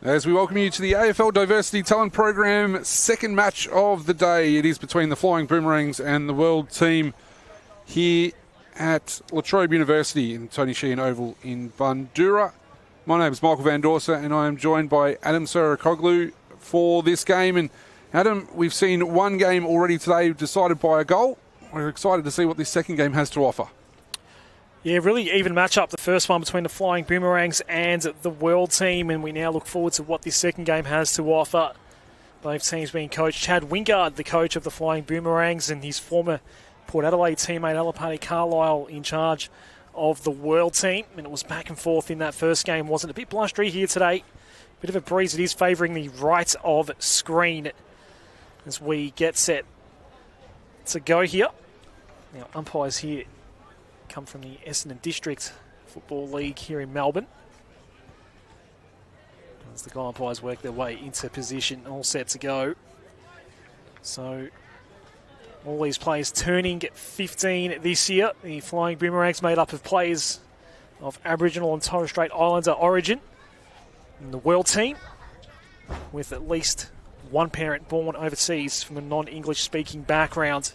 As we welcome you to the AFL Diversity Talent Program, second match of the day. It is between the Flying Boomerangs and the World team here at Trobe University in Tony Sheehan Oval in Bundoora. My name is Michael Van Dorsa and I am joined by Adam Sarakoglu for this game. And Adam, we've seen one game already today decided by a goal. We're excited to see what this second game has to offer. Yeah, really even match-up, the first one between the Flying Boomerangs and the World team, and we now look forward to what this second game has to offer. Both teams being coached. Chad Wingard, the coach of the Flying Boomerangs, and his former Port Adelaide teammate Alapati Carlisle in charge of the World team. And it was back and forth in that first game, wasn't it? A bit blustery here today. Bit of a breeze. It is favouring the right of screen as we get set to go here. Now, umpires here come from the Essendon District Football League here in Melbourne. As the goal umpires work their way into position, all set to go. So all these players turning 15 this year. The Flying Boomerangs made up of players of Aboriginal and Torres Strait Islander origin. And the World team with at least one parent born overseas from a non-English speaking background.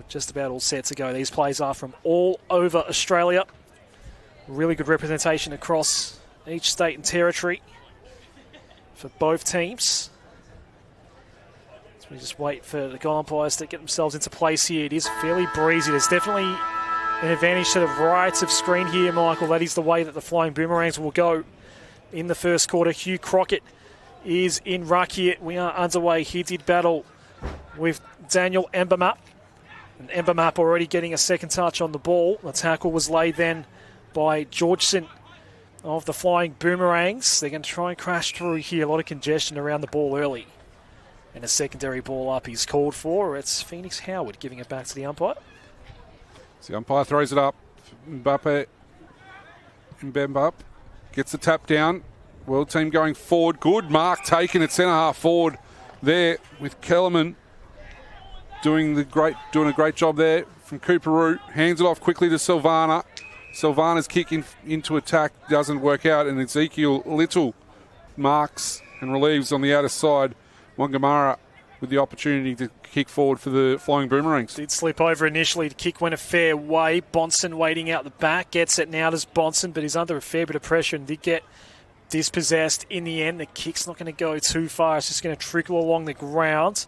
Just about all set to go. These players are from all over Australia. Really good representation across each state and territory for both teams. So we just wait for the goal umpires to get themselves into place here. It is fairly breezy. There's definitely an advantage to the right of screen here, Michael. That is the way that the Flying Boomerangs will go in the first quarter. Hugh Crockett is in ruck here. We are underway. He did battle with Daniel Embermap. And Embermap already getting a second touch on the ball. The tackle was laid then by Georgeson of the Flying Boomerangs. They're going to try and crash through here. A lot of congestion around the ball early. And a secondary ball up is called for. It's Phoenix Howard giving it back to the umpire. So the umpire throws it up. Mbemba gets the tap down. World team going forward. Good mark taken at centre half forward there with Kellerman. Doing a great job there from Cooperoo. Hands it off quickly to Silvana. Silvana's kick into attack doesn't work out, and Ezekiel Little marks and relieves on the outer side. Wangamara with the opportunity to kick forward for the Flying Boomerangs. Did slip over initially. The kick went a fair way. Bonson waiting out the back. Gets it now to Bonson, but he's under a fair bit of pressure and did get dispossessed in the end. The kick's not going to go too far. It's just going to trickle along the ground.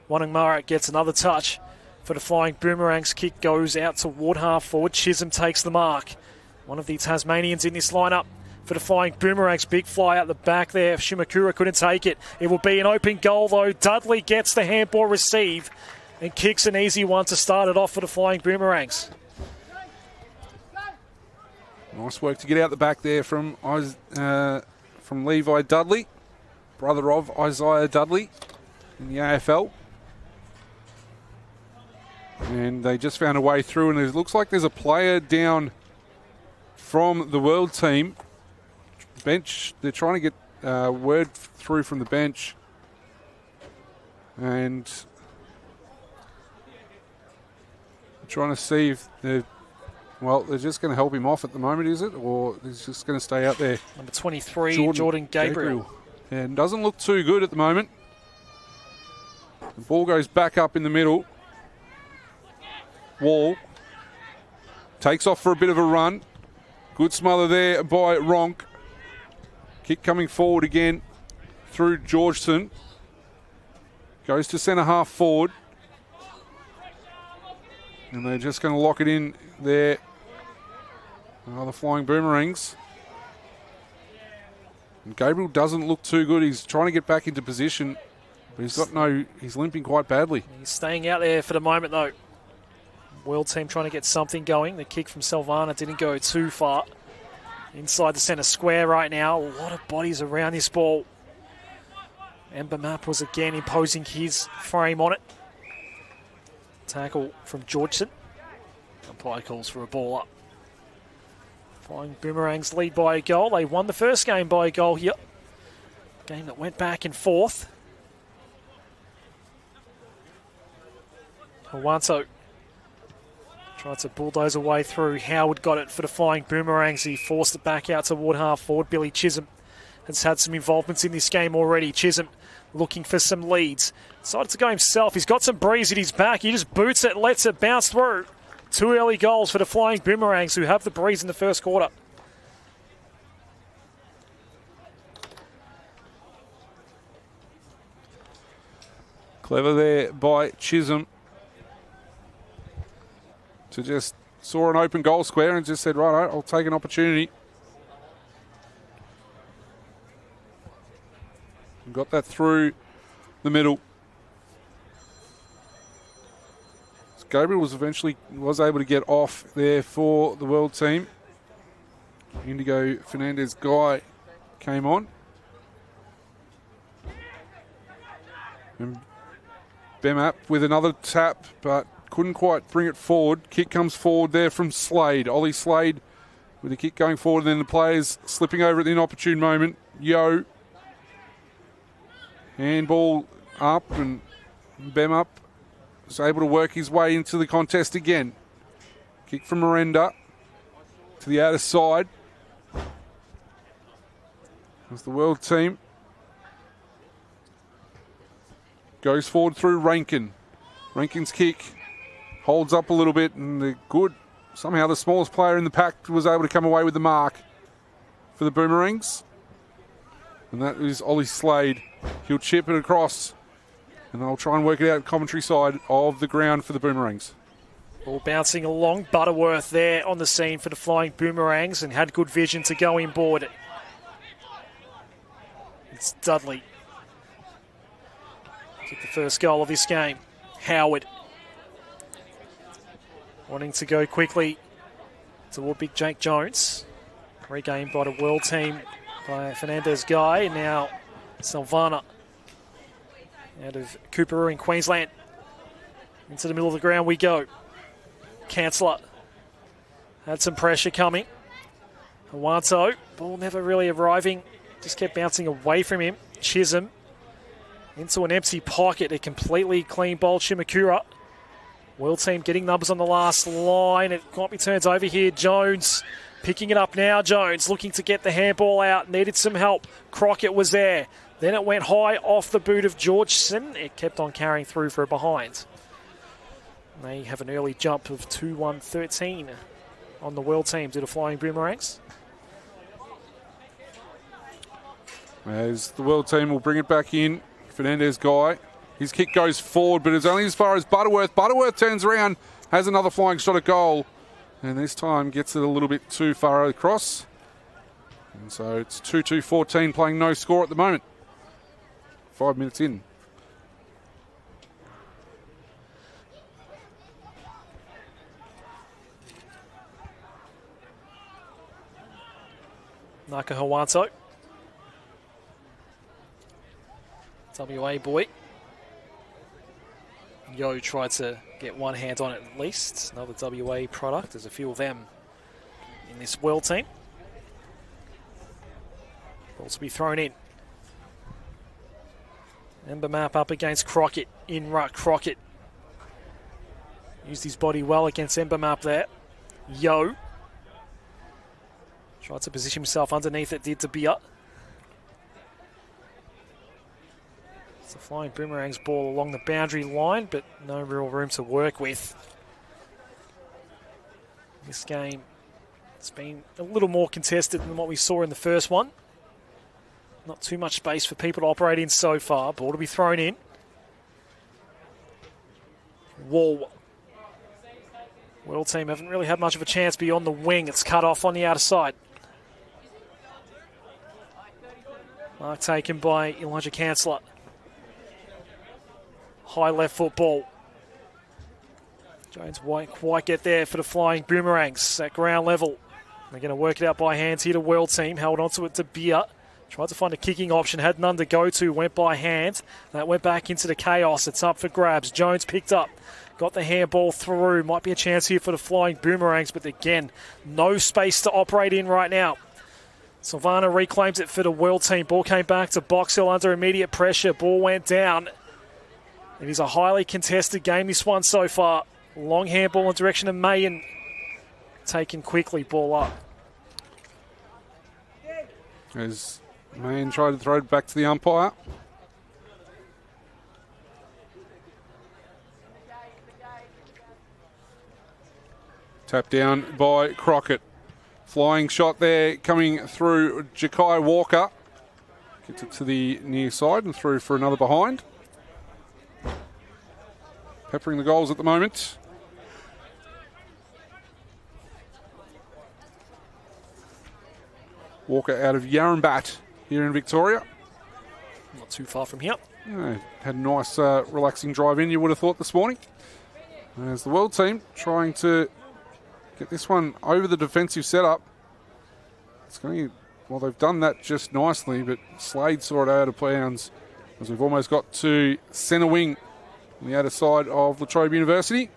Wangamara gets another touch for the Flying Boomerangs. Kick goes out toward half forward. Chisholm takes the mark. One of the Tasmanians in this lineup for the Flying Boomerangs. Big fly out the back there. Shimakura couldn't take it. It will be an open goal though. Dudley gets the handball receive and kicks an easy one to start it off for the Flying Boomerangs. Nice work to get out the back there from Levi Dudley, brother of Isaiah Dudley in the AFL. And they just found a way through, and it looks like there's a player down from the World team. Bench, they're trying to get word through from the bench. And trying to see if they're just going to help him off at the moment, is it? Or he's just going to stay out there? Number 23, Jordan Gabriel. And doesn't look too good at the moment. The ball goes back up in the middle. Wall takes off for a bit of a run. Good smother there by Ronk. Kick coming forward again through Georgeson. Goes to centre half forward. And they're just going to lock it in there. The Flying Boomerangs. And Gabriel doesn't look too good. He's trying to get back into position. But he's limping quite badly. He's staying out there for the moment though. World team trying to get something going. The kick from Silvana didn't go too far. Inside the centre square right now. A lot of bodies around this ball. Embermap was again imposing his frame on it. Tackle from Georgeson. Umpire calls for a ball up. Flying Boomerangs lead by a goal. They won the first game by a goal here. Game that went back and forth. Hawanto Tried to bulldoze away through. Howard got it for the Flying Boomerangs. He forced it back out toward half forward. Billy Chisholm has had some involvements in this game already. Chisholm looking for some leads. Decided to go himself. He's got some breeze at his back. He just boots it, lets it bounce through. 2 early goals for the Flying Boomerangs, who have the breeze in the first quarter. Clever there by Chisholm to just saw an open goal square and just said, right, I'll take an opportunity. And got that through the middle. Gabriel was able to get off there for the World team. Indigo Fernandez Guy came on. And Bemap with another tap, but couldn't quite bring it forward. Kick comes forward there from Slade. Ollie Slade with the kick going forward, and then the players slipping over at the inopportune moment. Yo. Handball up, and Bemap was able to work his way into the contest again. Kick from Miranda to the outer side. As the World team goes forward through Rankin. Rankin's kick holds up a little bit, and somehow the smallest player in the pack was able to come away with the mark for the Boomerangs. And that is Ollie Slade. He'll chip it across, and they'll try and work it out commentary side of the ground for the Boomerangs. Ball bouncing along. Butterworth there on the scene for the Flying Boomerangs and had good vision to go inboard. It's Dudley. Kick the first goal of this game. Howard wanting to go quickly toward Big Jake Jones. Regained by the World team by Fernandez Guy. Now Salvana out of Cooperoo in Queensland. Into the middle of the ground we go. Canceller had some pressure coming. Hawanto, ball never really arriving. Just kept bouncing away from him. Chisholm into an empty pocket. A completely clean ball. Shimakura. World team getting numbers on the last line. It might be turned over here. Jones picking it up now. Jones looking to get the handball out. Needed some help. Crockett was there. Then it went high off the boot of Georgeson. It kept on carrying through for a behind. They have an early jump of 2-1-13 on the World team due to Flying Boomerangs. As the World team will bring it back in. Fernandez Guy. His kick goes forward, but it's only as far as Butterworth. Butterworth turns around, has another flying shot at goal, and this time gets it a little bit too far across. And so it's 2-2-14, playing no score at the moment. 5 minutes in. Naka Hawanto. WA boy. Yo tried to get one hand on it at least. Another WA product. There's a few of them in this World team. Ball to be thrown in. Ember Map up against Crockett. In ruck, Crockett. Used his body well against Ember Map there. Yo. Tried to position himself underneath it, did to Beer. It's the Flying Boomerangs ball along the boundary line, but no real room to work with. This game has been a little more contested than what we saw in the first one. Not too much space for people to operate in so far. Ball to be thrown in. Wall. World team haven't really had much of a chance beyond the wing. It's cut off on the outer side. Mark taken by Elijah Canceller. High left foot ball. Jones won't quite get there for the Flying Boomerangs at ground level. They're going to work it out by hands here to World team. Held onto it to Beer. Tried to find a kicking option. Had none to go to. Went by hand. That went back into the chaos. It's up for grabs. Jones picked up. Got the handball through. Might be a chance here for the Flying Boomerangs, but again, no space to operate in right now. Silvana reclaims it for the World team. Ball came back to Box Hill under immediate pressure. Ball went down. It is a highly contested game, this one so far. Long handball in the direction of Mayen. Taken quickly, ball up. As Mayen tried to throw it back to the umpire. Tapped down by Crockett. Flying shot there coming through Jakai Walker. Gets it to the near side and through for another behind. Peppering the goals at the moment. Walker out of Yarrambat here in Victoria. Not too far from here. Yeah, had a nice relaxing drive in, you would have thought, this morning. As the World team trying to get this one over the defensive setup. It's going to, well, they've done that just nicely, but Slade saw it out of bounds as we've almost got to centre wing on the outer side of La Trobe University.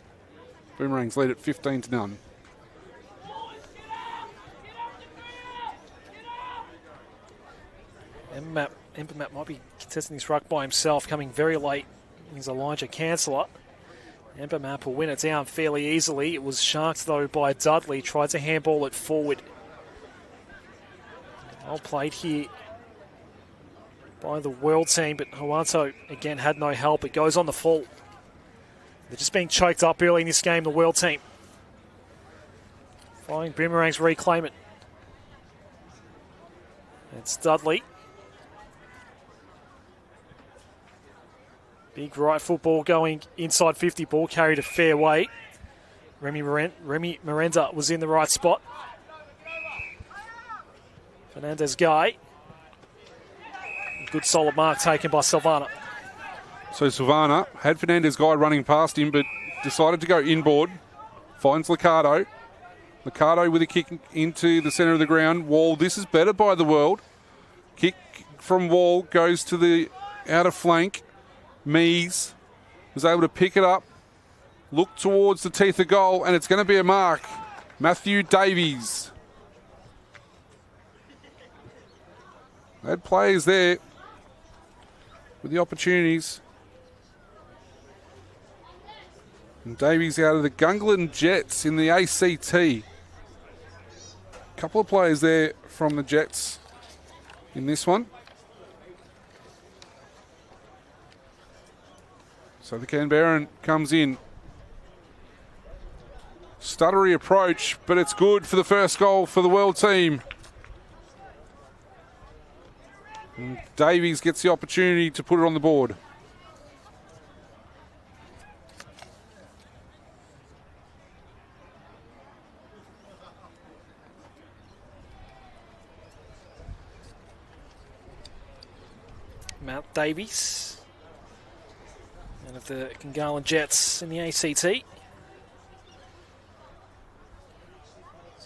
Boomerangs lead at 15-0. Empermat might be contesting this ruck by himself, coming very late. He's Elijah Canceller. Empermat will win it down fairly easily. It was sharked, though, by Dudley. Tried to handball it forward. Well played here by the World team, but Huanto, again, had no help. It goes on the full. They're just being choked up early in this game, the World team. Flying Boomerangs reclaim it. It's Dudley. Big right football going inside 50. Ball carried a fair way. Remy Miranda was in the right spot. Fernandez Guy. Good solid mark taken by Silvana. So Silvana had Fernandez Guy running past him, but decided to go inboard. Finds Liccardo. Liccardo with a kick into the centre of the ground. Wall, this is better by the World. Kick from Wall goes to the outer flank. Mees was able to pick it up, look towards the teeth of goal, and it's going to be a mark. Matthew Davies. They had players there with the opportunities. And Davies out of the Gungahlin Jets in the ACT. A couple of players there from the Jets in this one. So the Canberran comes in. Stuttery approach, but it's good for the first goal for the World team. And Davies gets the opportunity to put it on the board. Mount Davies. And of the Gungahlin Jets in the ACT. So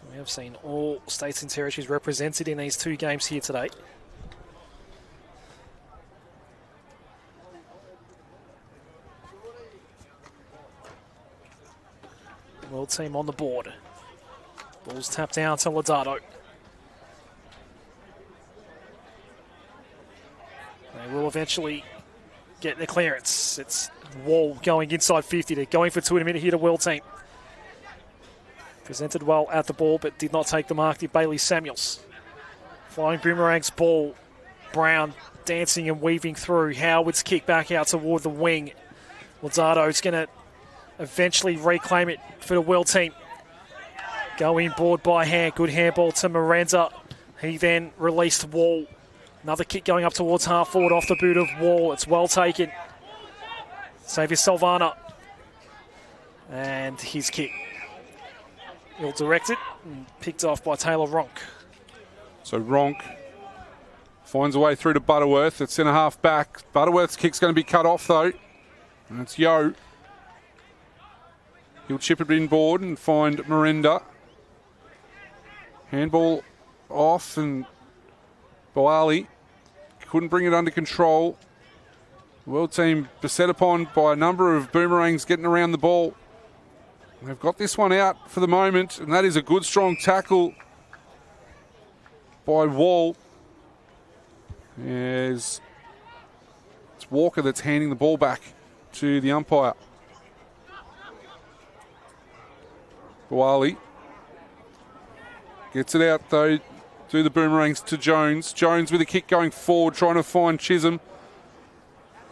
we have seen all states and territories represented in these two games here today. World team on the board. Ball's tapped down to Lodato. They will eventually get the clearance. It's Wall going inside 50. They're going for two in a minute here to World team. Presented well at the ball, but did not take the mark. Did Bailey Samuels. Flying Boomerangs ball. Brown dancing and weaving through. Howard's kick back out toward the wing. Lozardo's going to eventually reclaim it for the World team. Going board by hand. Good handball to Miranda. He then released Wall. Another kick going up towards half forward off the boot of Wall. It's well taken. Xavier Silvana. And his kick. Ill-directed and picked off by Taylor Ronk. So Ronk finds a way through to Butterworth. It's centre half back. Butterworth's kick's going to be cut off though. And it's Yo. He'll chip it inboard and find Miranda. Handball off and Boali couldn't bring it under control. World team beset upon by a number of Boomerangs getting around the ball. They've got this one out for the moment, and that is a good, strong tackle by Wall. As it's Walker that's handing the ball back to the umpire. Bawali gets it out though. Do the Boomerangs to Jones. Jones with a kick going forward, trying to find Chisholm.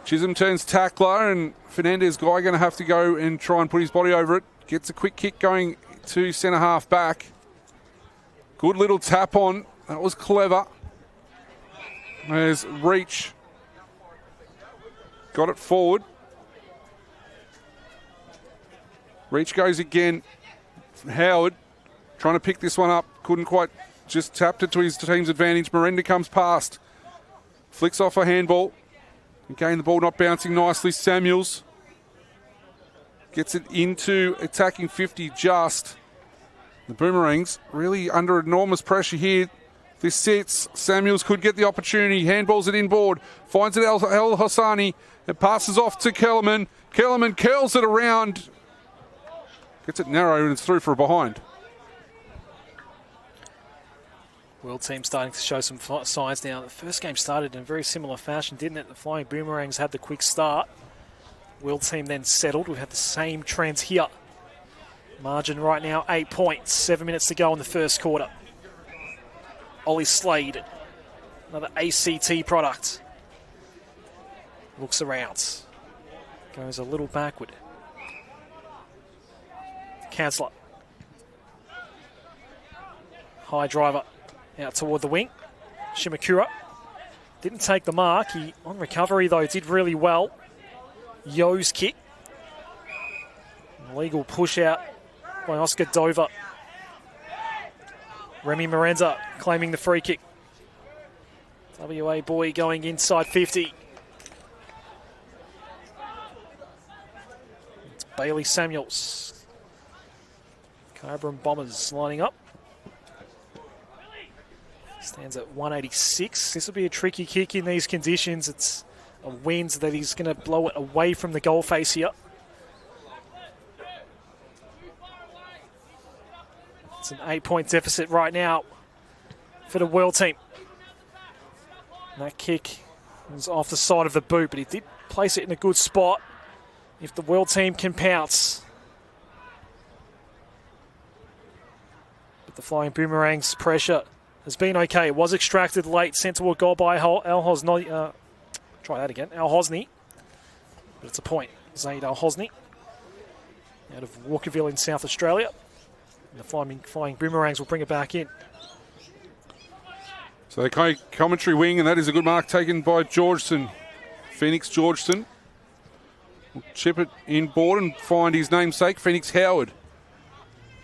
Chisholm turns tackler, and Fernandez Guy going to have to go and try and put his body over it. Gets a quick kick going to centre half back. Good little tap on. That was clever. There's Reach. Got it forward. Reach goes again. Howard trying to pick this one up. Couldn't quite. Just tapped it to his team's advantage. Miranda comes past. Flicks off a handball. Again, the ball not bouncing nicely. Samuels gets it into attacking 50 just. The Boomerangs really under enormous pressure here. This sits. Samuels could get the opportunity. Handballs it inboard. Finds it El Hassani. It passes off to Kellerman. Kellerman curls it around. Gets it narrow and it's through for a behind. World team starting to show some signs now. The first game started in a very similar fashion, didn't it? The Flying Boomerangs had the quick start. World team then settled. We've had the same trends here. Margin right now, 8 points. 7 minutes to go in the first quarter. Ollie Slade, another ACT product. Looks around. Goes a little backward. Chancellor. High driver. Out toward the wing. Shimakura didn't take the mark. He, on recovery though, did really well. Yo's kick. Illegal push out by Oscar Dover. Remy Miranda claiming the free kick. WA boy going inside 50. It's Bailey Samuels. Cobra and Bombers lining up. Stands at 186. This will be a tricky kick in these conditions. It's a wind that he's going to blow it away from the goal face here. It's an 8-point deficit right now for the World team. And that kick was off the side of the boot, but he did place it in a good spot. If the World team can pounce. But the Flying Boomerangs pressure has been okay. It was extracted late, sent to a goal by Al Hosni. Try that again. Al Hosni. But it's a point. Zaid Al Hosni out of Walkerville in South Australia. And the Flying Boomerangs will bring it back in. So the commentary wing, and that is a good mark taken by Georgeson. Phoenix Georgeson will chip it inboard and find his namesake, Phoenix Howard,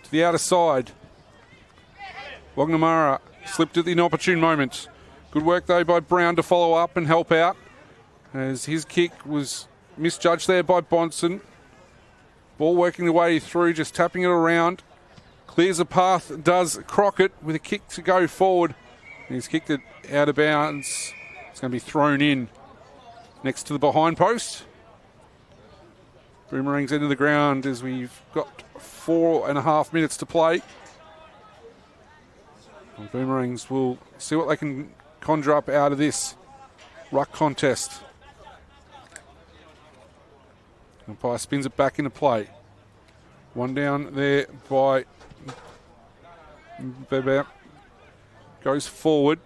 to the outer side. Wagnamara slipped at the inopportune moment. Good work, though, by Brown to follow up and help out, as his kick was misjudged there by Bonson. Ball working the way through, just tapping it around. Clears a path, does Crockett with a kick to go forward. He's kicked it out of bounds. It's going to be thrown in next to the behind post. Boomerangs into the ground as we've got 4.5 minutes to play. And Boomerangs will see what they can conjure up out of this ruck contest. Umpire spins it back into play. One down there by Bebe. Goes forward.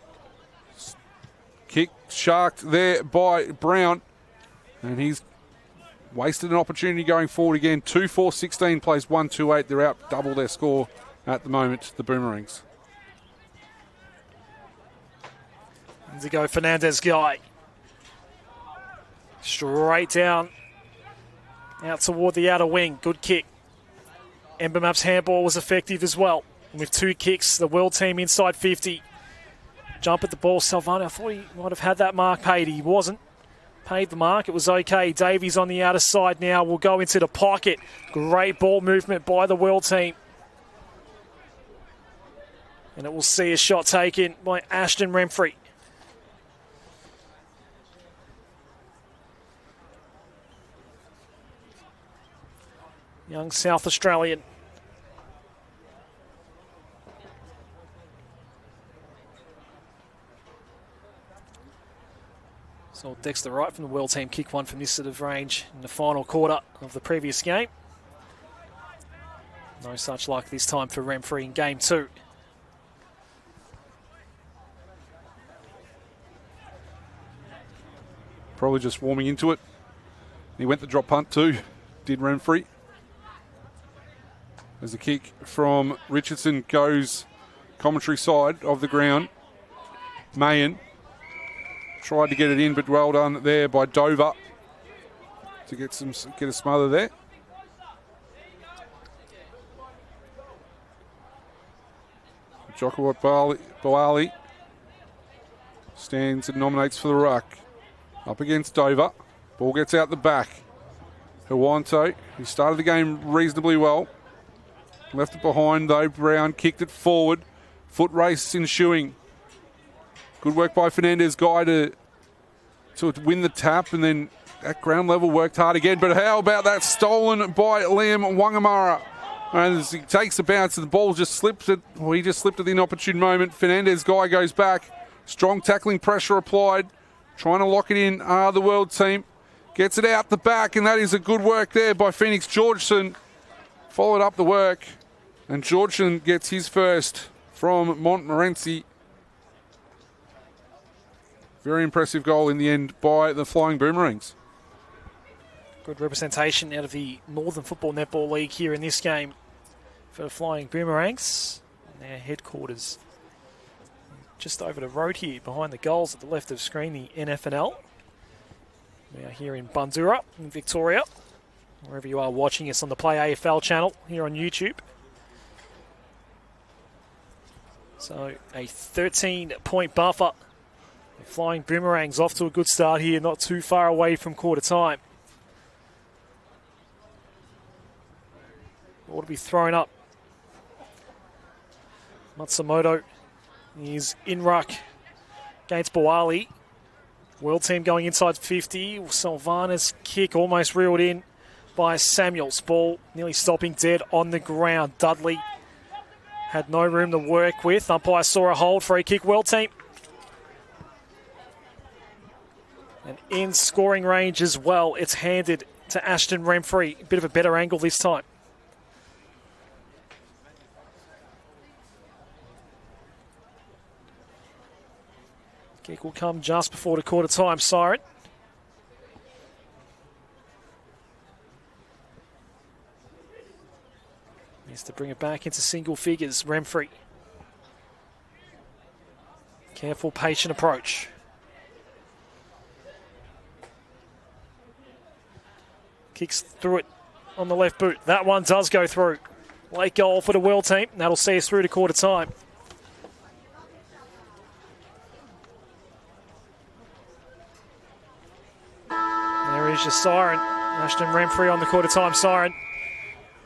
Kick sharked there by Brown. And he's wasted an opportunity going forward again. 2-4-16 plays 1-2-8. They're out double their score at the moment, the Boomerangs. To go Fernandez Guy. Straight down. Out toward the outer wing. Good kick. Ember Map's handball was effective as well. And with 2 kicks, the World team inside 50. Jump at the ball. Salvano, I thought he might have had that mark paid. He wasn't. Paid the mark. It was okay. Davies on the outer side now will go into the pocket. Great ball movement by the World team. And it will see a shot taken by Ashton Remfrey. Young South Australian. So Dexter Wright from the World team kick one from this sort of range in the final quarter of the previous game. No such luck this time for Renfrey in game 2. Probably just warming into it. He went the drop punt too, did Renfrey. As the kick from Richardson goes commentary side of the ground. Mayen tried to get it in, but well done there by Dover to get a smother there. Joshua Boali stands and nominates for the ruck. Up against Dover. Ball gets out the back. Huanto, who started the game reasonably well. Left it behind though. Brown kicked it forward. Foot race ensuing. Good work by Fernandez Guy to win the tap, and then at ground level worked hard again. But how about that stolen by Liam Wangamara? And as he takes the bounce, the ball just slips it. Well, he just slipped at the inopportune moment. Fernandez Guy goes back. Strong tackling pressure applied. Trying to lock it in, the World team. Gets it out the back, and that is a good work there by Phoenix Georgeson. Followed up the work, and Georgeson gets his first from Montmorency. Very impressive goal in the end by the Flying Boomerangs. Good representation out of the Northern Football Netball League here in this game for the Flying Boomerangs. And their headquarters just over the road here, behind the goals at the left of screen, the NFNL. We are here in Bundoora, in Victoria, wherever you are watching us on the Play AFL channel here on YouTube. So a 13-point buffer. The Flying Boomerangs off to a good start here, not too far away from quarter time. Ball to be thrown up. Matsumoto is in ruck against Boali. World team going inside 50. Silvana's kick almost reeled in by Samuels. Ball nearly stopping dead on the ground. Dudley had no room to work with. Umpire saw a hold. Free kick, World team. And in scoring range as well, it's handed to Ashton Renfrey. A bit of a better angle this time. Kick will come just before the quarter time siren. Needs to bring it back into single figures, Renfrey. Careful, patient approach. Kicks through it on the left boot. That one does go through. Late goal for the World team. That'll see us through to quarter time. There is your siren. Ashton Renfrey on the quarter time siren.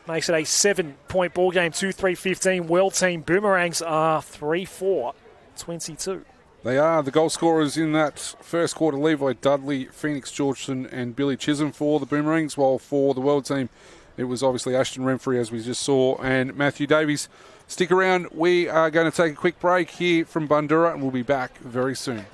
Makes it a 7-point ball game, 2-3-15. World team Boomerangs are 3-4-22. They are the goal scorers in that first quarter. Levi Dudley, Phoenix Georgeson and Billy Chisholm for the Boomerangs, while for the World team it was obviously Ashton Renfrey, as we just saw, and Matthew Davies. Stick around. We are going to take a quick break here from Bundoora, and we'll be back very soon.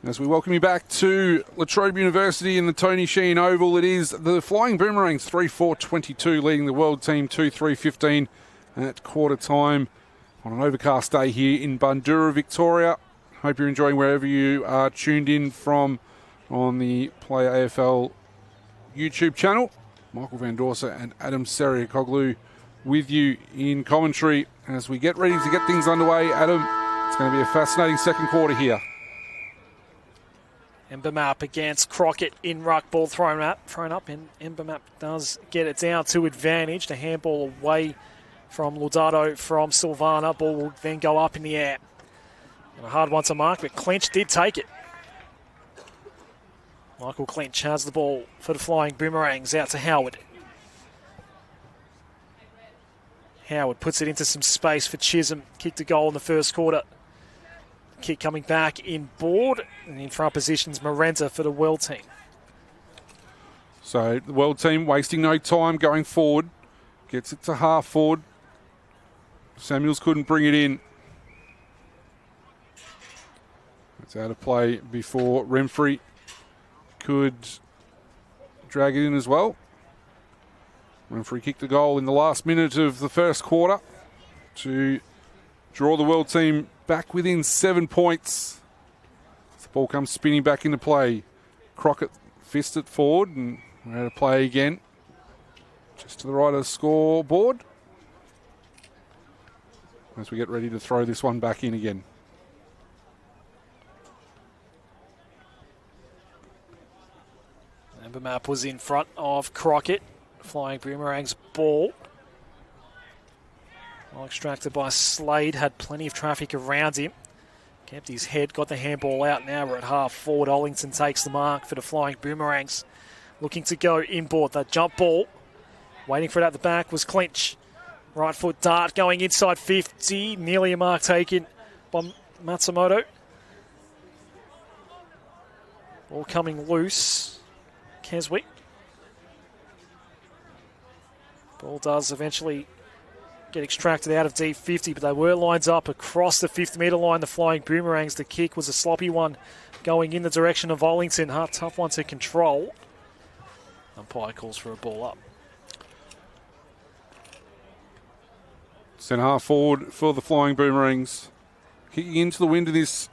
As we welcome you back to Trobe University in the Tony Sheen Oval, it is the Flying Boomerangs 3-4-22 leading the world team 2-3-15 at quarter time on an overcast day here in Bundoora, Victoria. Hope you're enjoying wherever you are tuned in from on the Play AFL YouTube channel. Michael Van Dorsa and Adam Seriakoglu with you in commentary as we get ready to get things underway. Adam, it's going to be a fascinating second quarter here. Embermap against Crockett in ruck, ball thrown up, and Embermap does get it down to advantage. The handball away from Laudato from Silvana. Ball will then go up in the air. And a hard one to mark, but Clinch did take it. Michael Clinch has the ball for the Flying Boomerangs, out to Howard. Howard puts it into some space for Chisholm. Kicked a goal in the first quarter. Kick coming back in board, and in front positions Morenta for the world team. So the world team wasting no time going forward. Gets it to half forward. Samuels couldn't bring it in. It's out of play before Remfrey could drag it in as well. Remfrey kicked the goal in the last minute of the first quarter to draw the world team back within 7 points. The ball comes spinning back into play. Crockett fist it forward, and we're out of play again. Just to the right of the scoreboard. As we get ready to throw this one back in again. Embermap was in front of Crockett. Flying Boomerang's ball. Well extracted by Slade, had plenty of traffic around him. Kept his head, got the handball out. Now we're at half forward. Ollington takes the mark for the Flying Boomerangs. Looking to go inboard. That jump ball. Waiting for it at the back was Clinch. Right foot dart going inside 50. Nearly a mark taken by Matsumoto. Ball coming loose. Keswick. Ball does eventually get extracted out of D50, but they were lined up across the 50-metre line, the Flying Boomerangs. The kick was a sloppy one going in the direction of Ollington. Tough one to control. Umpire calls for a ball up. Centre half forward for the Flying Boomerangs. Kicking into the wind of this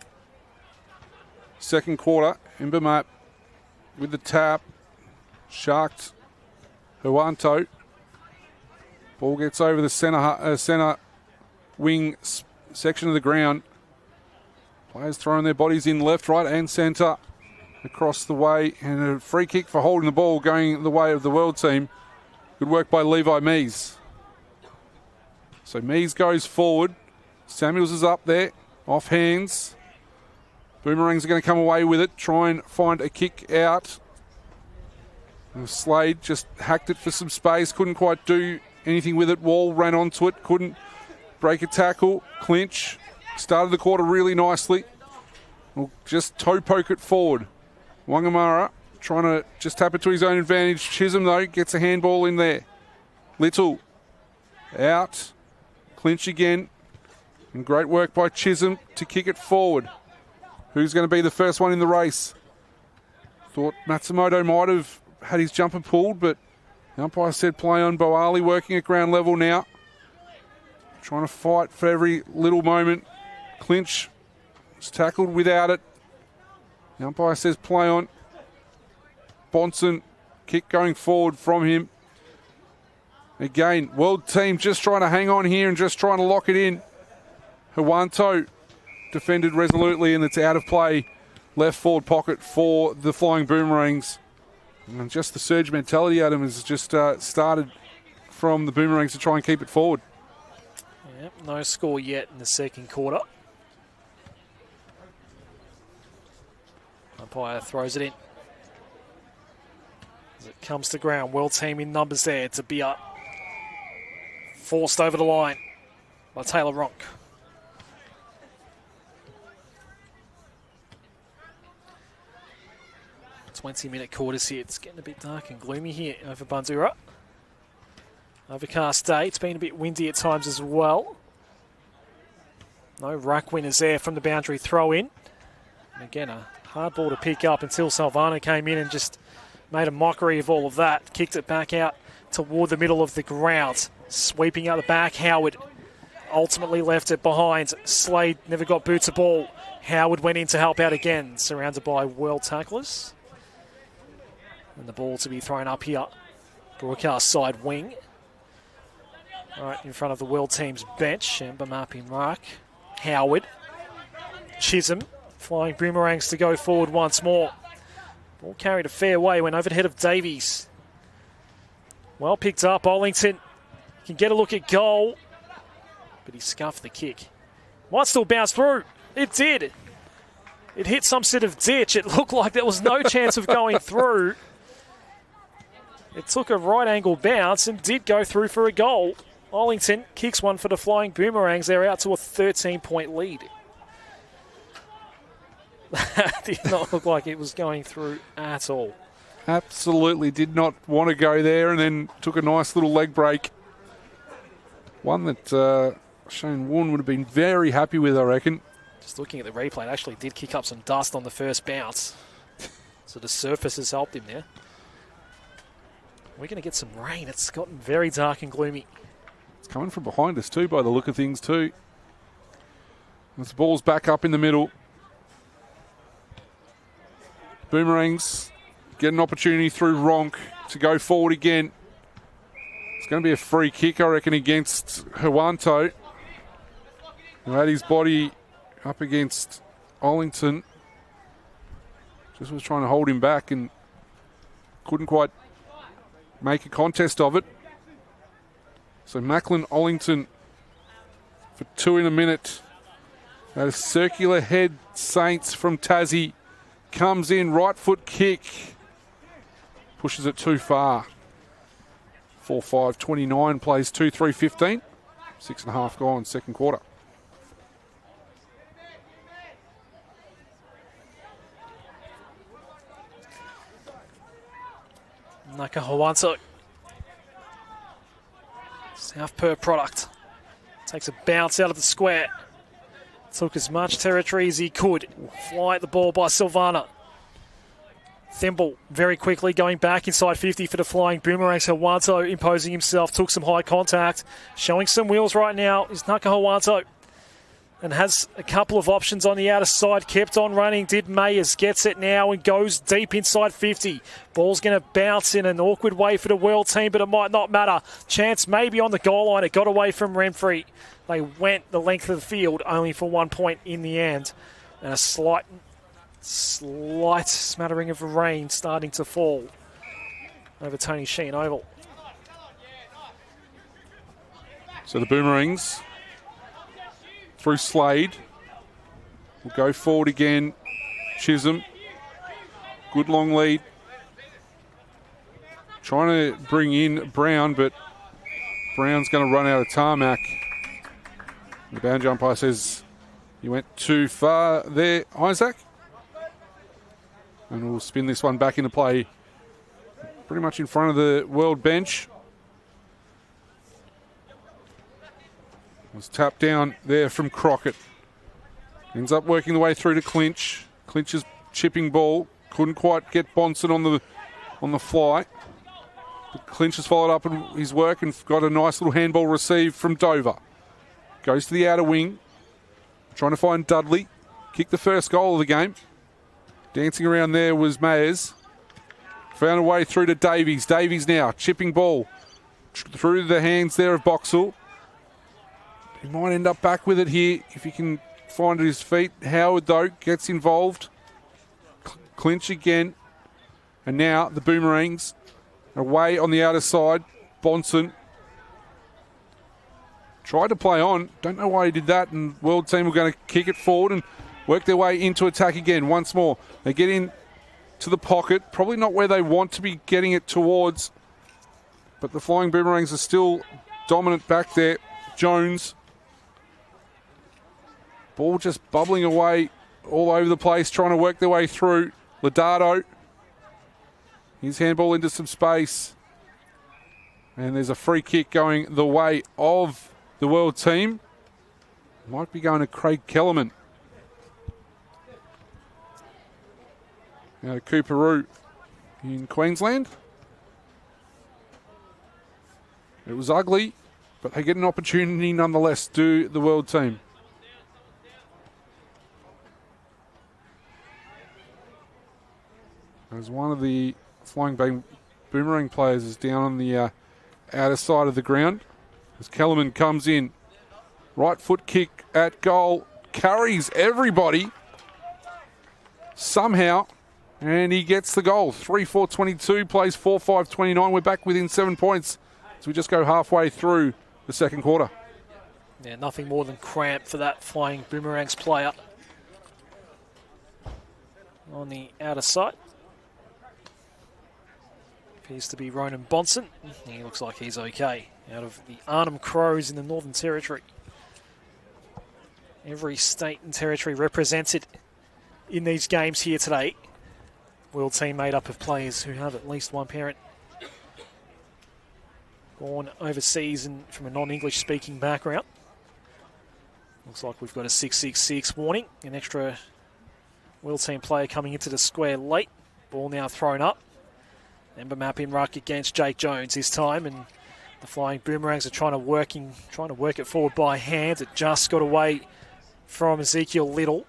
second quarter. Embermap with the tap. Sharked Huanto. Ball gets over the centre wing section of the ground. Players throwing their bodies in left, right and centre across the way. And a free kick for holding the ball going the way of the world team. Good work by Levi Mees. So Mees goes forward. Samuels is up there. Off hands. Boomerangs are going to come away with it. Try and find a kick out. And Slade just hacked it for some space. Couldn't quite do anything with it. Wall ran onto it. Couldn't break a tackle. Clinch. Started the quarter really nicely. We'll just toe poke it forward. Wangamara trying to just tap it to his own advantage. Chisholm, though, gets a handball in there. Little. Out. Clinch again. And great work by Chisholm to kick it forward. Who's going to be the first one in the race? Thought Matsumoto might have had his jumper pulled, but the umpire said play on. Boali working at ground level now. Trying to fight for every little moment. Clinch is tackled without it. The umpire says play on. Bonson, kick going forward from him. Again, world team just trying to hang on here and just trying to lock it in. Huanto defended resolutely, and it's out of play. Left forward pocket for the Flying Boomerangs. And just the surge mentality, Adam, has just started from the Boomerangs to try and keep it forward. Yep, no score yet in the second quarter. Umpire throws it in. As it comes to ground, world team in numbers there to be up. Forced over the line by Taylor Ronk. Minute quarters here. It's getting a bit dark and gloomy here over Bundoora. Overcast day. It's been a bit windy at times as well. No ruck winners there from the boundary throw in. And again, a Hard ball to pick up until Salvano came in and just made a mockery of all of that. Kicked it back out toward the middle of the ground. Sweeping out the back, Howard ultimately left it behind. Slade never got boots a ball. Howard went in to help out again, surrounded by world tacklers. And the ball to be thrown up here. Broadcast side wing. Right in front of the world team's bench. Ember Mapi Mark. Howard. Chisholm. Flying Boomerangs to go forward once more. Ball carried a fair way, went over the head of Davies. Well picked up. Ollington can get a look at goal, but he scuffed the kick. Might still bounce through. It did. It hit some sort of ditch. It looked like there was no chance of going through. It took a right angle bounce and did go through for a goal. Ollington kicks one for the Flying Boomerangs. They're out to a 13-point lead. That did not look like it was going through at all. Absolutely did not want to go there, and then took a nice little leg break. One that Shane Warren would have been very happy with, I reckon. Just looking at the replay, it actually did kick up some dust on the first bounce. So the surface has helped him there. We're going to get some rain. It's gotten very dark and gloomy. It's coming from behind us too, by the look of things too. As the ball's back up in the middle. Boomerangs get an opportunity through Ronk to go forward again. It's going to be a free kick, I reckon, against Huanto, who had his body up against Ollington. Just was trying to hold him back and couldn't quite make a contest of it. So Macklin Ollington for 2 in a minute. A circular head Saints from Tassie comes in, right foot kick. Pushes it too far. 4-5-29 plays 2-3-15. 6.5 gone second quarter. Nakahawanto. South Perth product. Takes a bounce out of the square. Took as much territory as he could. Fly at the ball by Silvana. Thimble very quickly going back inside 50 for the Flying Boomerangs. Hawanto imposing himself, took some high contact. Showing some wheels right now is Nakahawanto. And has a couple of options on the outer side. Kept on running. Did Mayers. Gets it now and goes deep inside 50. Ball's going to bounce in an awkward way for the world team, but it might not matter. Chance maybe on the goal line. It got away from Renfrey. They went the length of the field only for 1 point in the end. And a slight smattering of rain starting to fall over Tony Sheen Oval. So the Boomerangs through Slade will go forward again. Chisholm, good long lead. Trying to bring in Brown, but Brown's going to run out of tarmac. The boundary umpire says you went too far there, Isaac. And we'll spin this one back into play pretty much in front of the world bench. Was tapped down there from Crockett. Ends up working the way through to Clinch. Clinch's chipping ball. Couldn't quite get Bonson on the fly. But Clinch has followed up in his work and got a nice little handball receive from Dover. Goes to the outer wing. Trying to find Dudley. Kicked the first goal of the game. Dancing around there was Mayers. Found a way through to Davies. Davies now, chipping ball through the hands there of Boxall. He might end up back with it here if he can find it at his feet. Howard, though, gets involved. Clinch again. And now the Boomerangs away on the outer side. Bonson tried to play on. Don't know why he did that. And world team were going to kick it forward and work their way into attack again once more. They get in to the pocket. Probably not where they want to be getting it towards. But the Flying Boomerangs are still dominant back there. Jones. Ball just bubbling away all over the place, trying to work their way through. Lodato. His handball into some space. And there's a free kick going the way of the world team. Might be going to Craig Kellerman. Out of Cooperoo in Queensland. It was ugly, but they get an opportunity nonetheless to do the world team. As one of the Flying Boomerang players is down on the outer side of the ground. As Kellerman comes in. Right foot kick at goal. Carries everybody. Somehow. And he gets the goal. 3-4-22, plays 4-5-29. We're back within 7 points as we just go halfway through the second quarter. Yeah, nothing more than cramp for that Flying Boomerangs player. On the outer side. Appears to be Ronan Bonson. He looks like he's okay. Out of the Arnhem Crows in the Northern Territory. Every state and territory represented in these games here today. World team made up of players who have at least one parent born overseas and from a non-English speaking background. Looks like we've got a 666 warning. An extra world team player coming into the square late. Ball now thrown up. Ember map in ruck against Jake Jones this time, and the Flying Boomerangs are trying to work it forward by hand. It just got away from Ezekiel Little.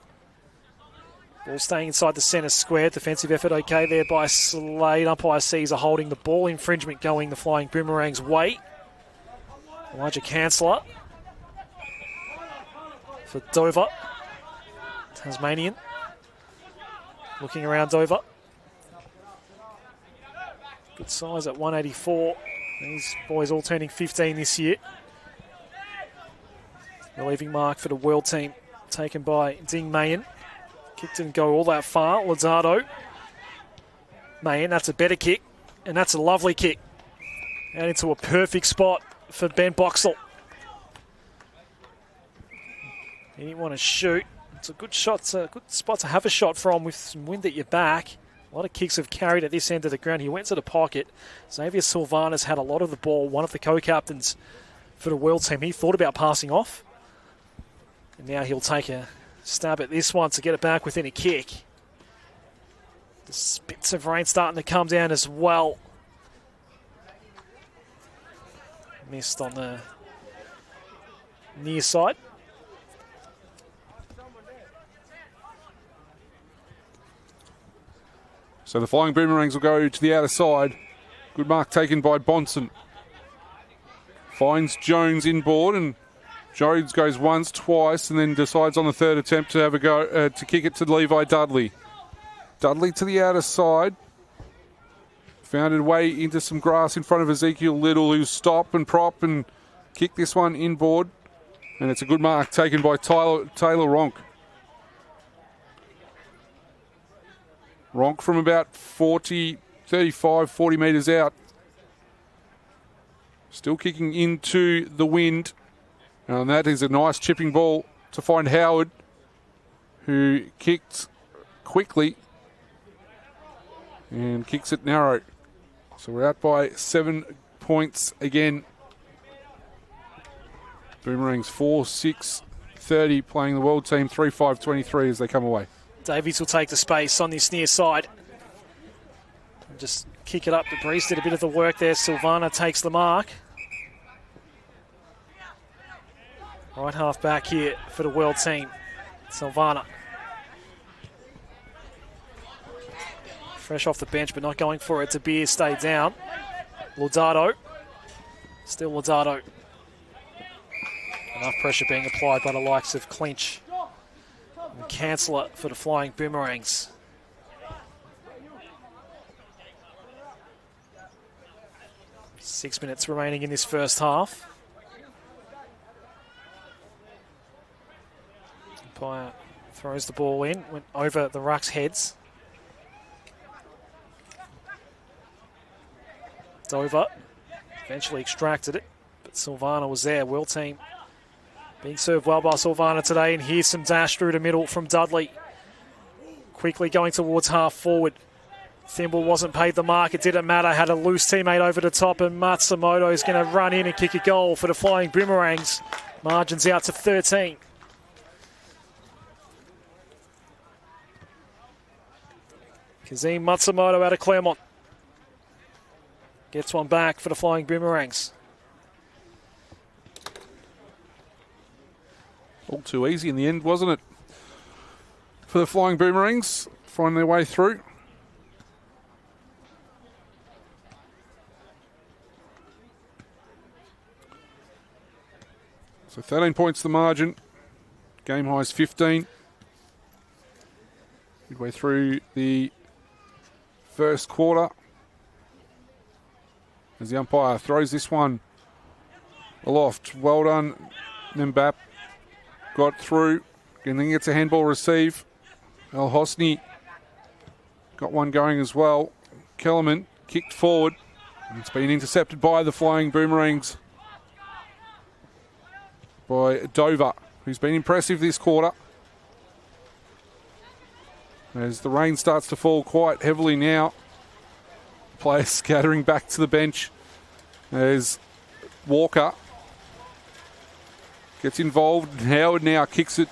Ball staying inside the centre square. Defensive effort okay there by Slade. Umpire sees a holding the ball. Infringement going the Flying Boomerangs' way. Elijah Canceller for Dover. Tasmanian. Looking around Dover. Good size at 184. These boys all turning 15 this year. The leaving mark for the world team taken by Ding Mayen. Kick didn't go all that far. Lozado. Mayen, that's a better kick. And that's a lovely kick. Out into a perfect spot for Ben Boxall. He didn't want to shoot. It's a good shot. It's a good spot to have a shot from with some wind at your back. A lot of kicks have carried at this end of the ground. He went to the pocket. Xavier Silvana's had a lot of the ball. One of the co-captains for the world team. He thought about passing off. And now he'll take a stab at this one to get it back within a kick. The spits of rain starting to come down as well. Missed on the near side. So the Flying Boomerangs will go to the outer side. Good mark taken by Bonson. Finds Jones inboard, and Jones goes once, twice, and then decides on the third attempt to have a go to kick it to Levi Dudley. Dudley to the outer side. Found a way into some grass in front of Ezekiel Little, who stop and prop and kick this one inboard. And it's a good mark taken by Taylor Ronk. Ronk from about 35, 40 metres out. Still kicking into the wind. And that is a nice chipping ball to find Howard, who kicked quickly and kicks it narrow. So we're out by 7 points again. Boomerangs 4-6-30 playing the world team 3-5-23 as they come away. Davies will take the space on this near side. And just kick it up. The Breeze did a bit of the work there. Silvana takes the mark. Right half back here for the world team. Silvana. Fresh off the bench, but not going for it. De Beers stayed down. Lodado. Still Lodado. Enough pressure being applied by the likes of Clinch and Canceller for the Flying Boomerangs. Six minutes remaining in this first half. Umpire throws the ball in, went over the ruck's heads. Dover eventually extracted it, but Silvana was there. World team being served well by Silvana today, and here's some dash through the middle from Dudley. Quickly going towards half forward. Thimble wasn't paid the mark. It didn't matter. Had a loose teammate over the top, and Matsumoto is going to run in and kick a goal for the Flying Boomerangs. Margins out to 13. Kazim Matsumoto out of Claremont. Gets one back for the Flying Boomerangs. All too easy in the end, wasn't it? For the Flying Boomerangs, find their way through. So 13 points the margin. Game high is 15. Midway through the first quarter. As the umpire throws this one aloft. Well done, Mbap. Got through. And then gets a handball receive. El Hosni got one going as well. Kellerman kicked forward. And it's been intercepted by the Flying Boomerangs. By Dover, who's been impressive this quarter. As the rain starts to fall quite heavily now. Players scattering back to the bench as Walker gets involved. Howard now kicks it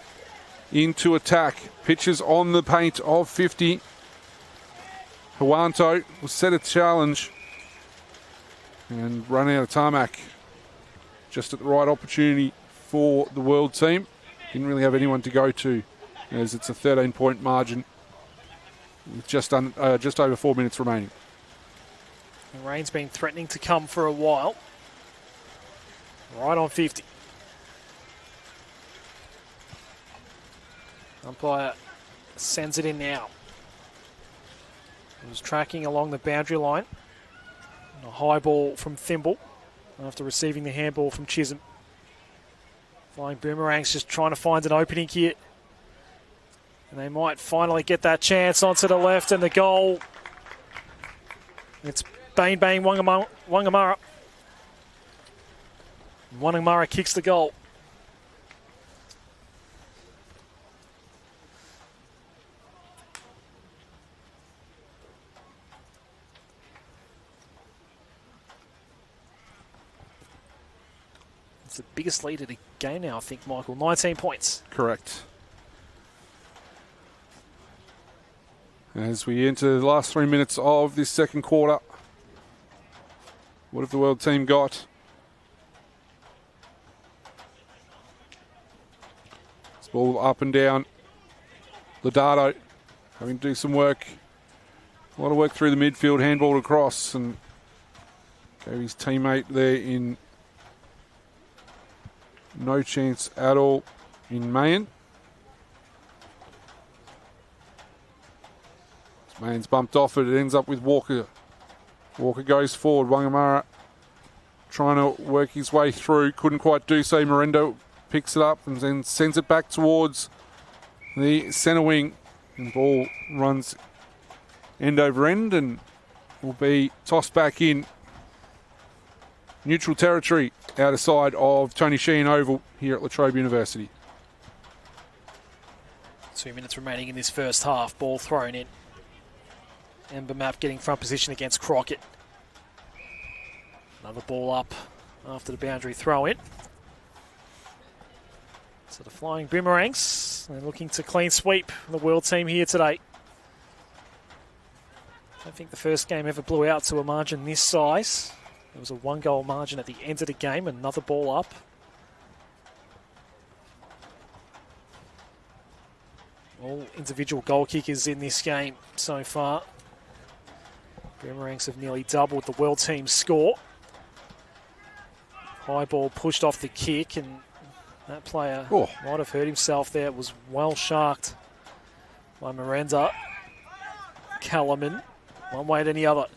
into attack. Pitches on the paint of 50. Huanto will set a challenge and run out of tarmac just at the right opportunity for the World team. Didn't really have anyone to go to as it's a 13-point margin with just over 4 minutes remaining. The rain's been threatening to come for a while. Right on 50. Umpire sends it in now. He was tracking along the boundary line. And a high ball from Thimble after receiving the handball from Chisholm. Flying Boomerangs just trying to find an opening here. And they might finally get that chance onto the left and the goal. It's Bang Wangamara. Wangamara kicks the goal. It's the biggest lead of the game now, I think, Michael. 19 points. Correct. As we enter the last 3 minutes of this second quarter, what have the World team got? This ball up and down. Lodato having to do some work. A lot of work through the midfield, handball across, and gave his teammate there in no chance at all in Mayan. Mayan's bumped off it. It ends up with Walker. Walker goes forward. Wangamara trying to work his way through. Couldn't quite do so. Morendo picks it up and then sends it back towards the centre wing. And ball runs end over end and will be tossed back in. Neutral territory out of side of Tony Sheehan Oval here at La Trobe University. 2 minutes remaining in this first half. Ball thrown in. Ember Map getting front position against Crockett. Another ball up after the boundary throw in. So the Flying Boomerangs, they're looking to clean sweep the World team here today. I don't think the first game ever blew out to a margin this size. There was a 1-goal margin at the end of the game. Another ball up. All individual goal kickers in this game so far. Boomerangs have nearly doubled the World team's score. High ball pushed off the kick, and that player might have hurt himself there. It was well sharked by Miranda. Kellerman, one way to the other.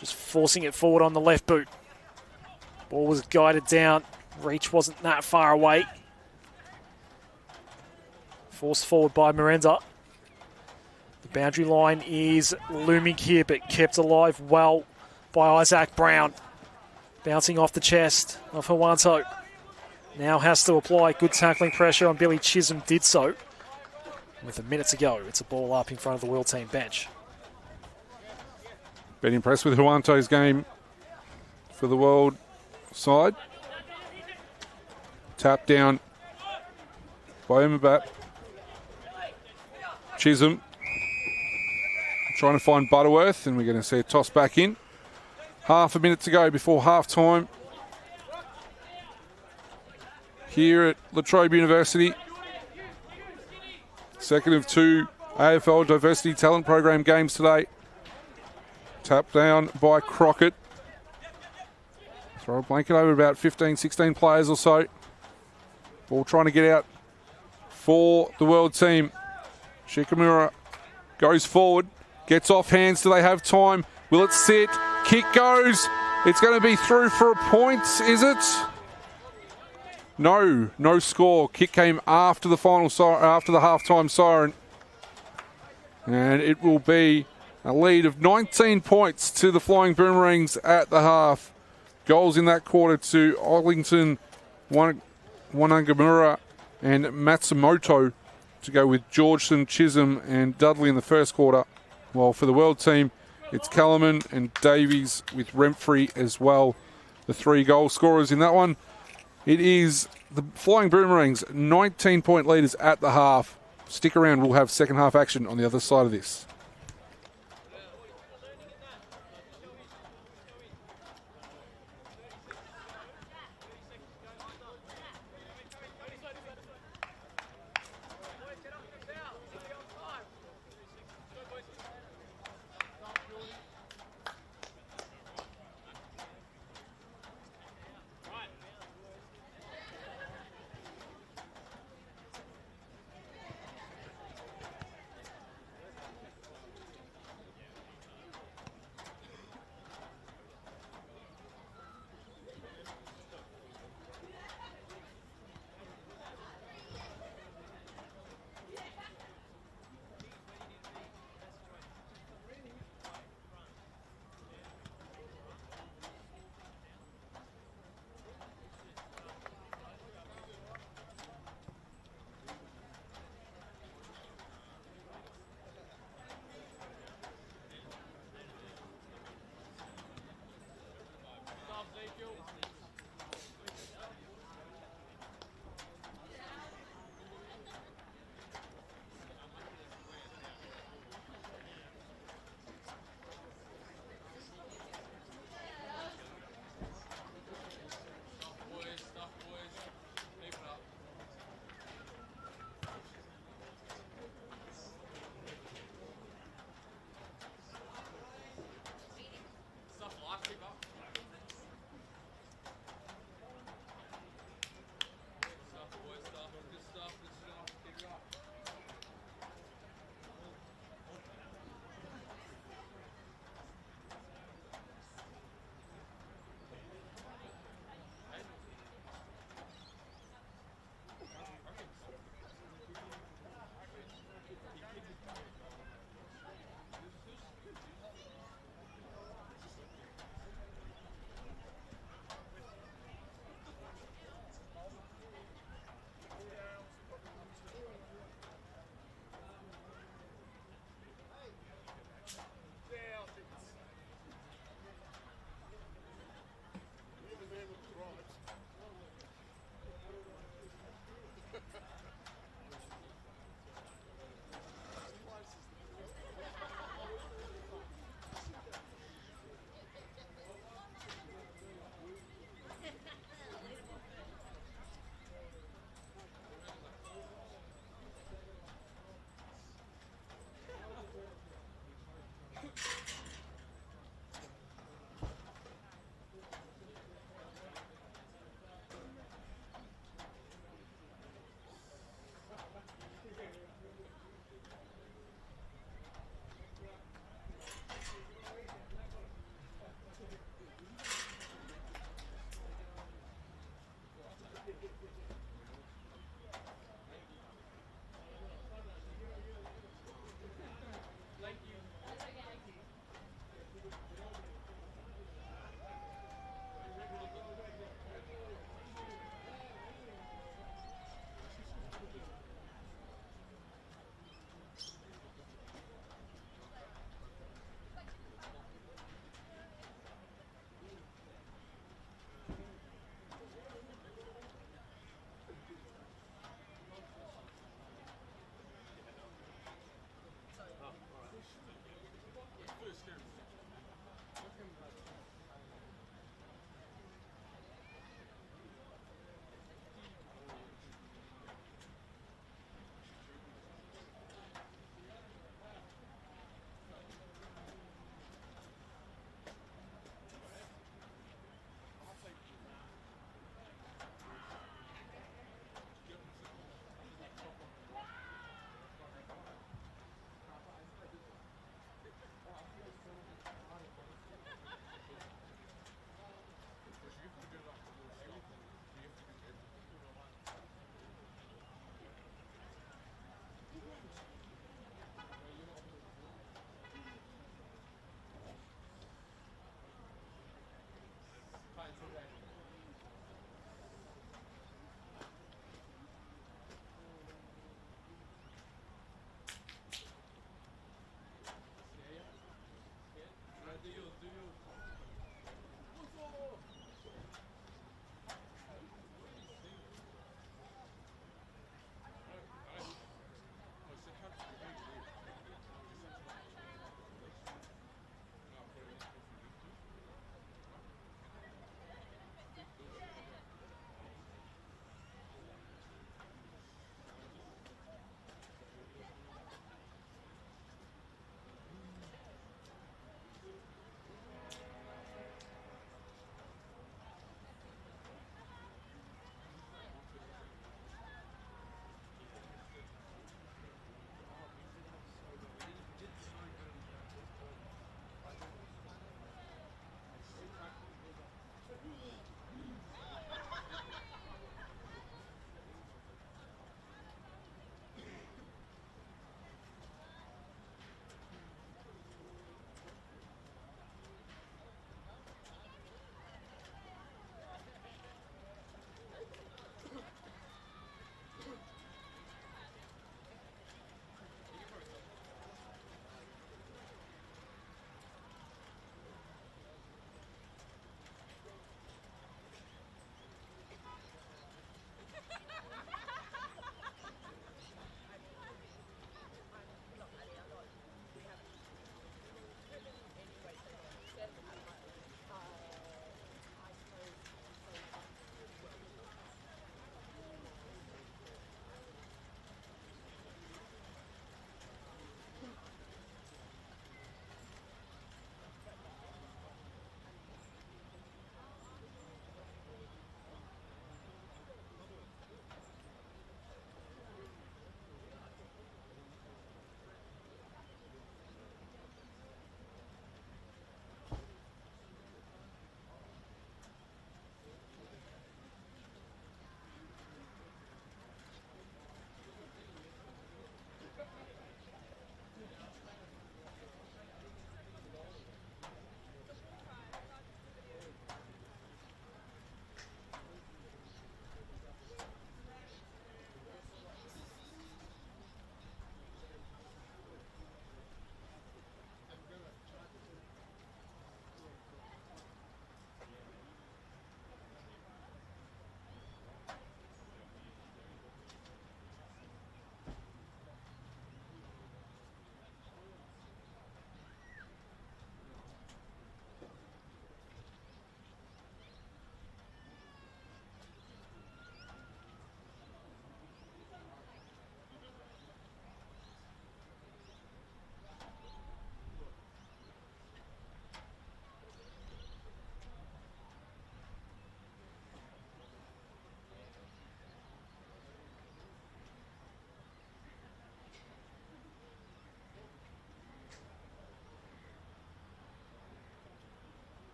Just forcing it forward on the left boot. Ball was guided down. Reach wasn't that far away. Forced forward by Miranda. The boundary line is looming here, but kept alive well by Isaac Brown. Bouncing off the chest of Huanto. Now has to apply good tackling pressure on Billy Chisholm, did so. With a minute to go, it's a ball up in front of the World team bench. Been impressed with Huanto's game for the World side. Tap down by Mbap. Chisholm trying to find Butterworth, and we're going to see a toss back in. Half a minute to go before half time here at Latrobe University. Second of 2 AFL Diversity Talent Program games today. Tapped down by Crockett. Throw a blanket over about 15, 16 players or so. Ball trying to get out for the World team. Shikamura goes forward, gets off hands. Do they have time? Will it sit? Kick goes. It's going to be through for a point, is it? No score. Kick came after the after the halftime siren. And it will be a lead of 19 points to the Flying Boomerangs at the half. Goals in that quarter to Ollington, Wanangamura and Matsumoto to go with Georgeson, Chisholm and Dudley in the first quarter. While for the World team, it's Kellerman and Davies with Remfrey as well. The 3 goal scorers in that one. It is the Flying Boomerangs, 19-point leaders at the half. Stick around, we'll have second half action on the other side of this.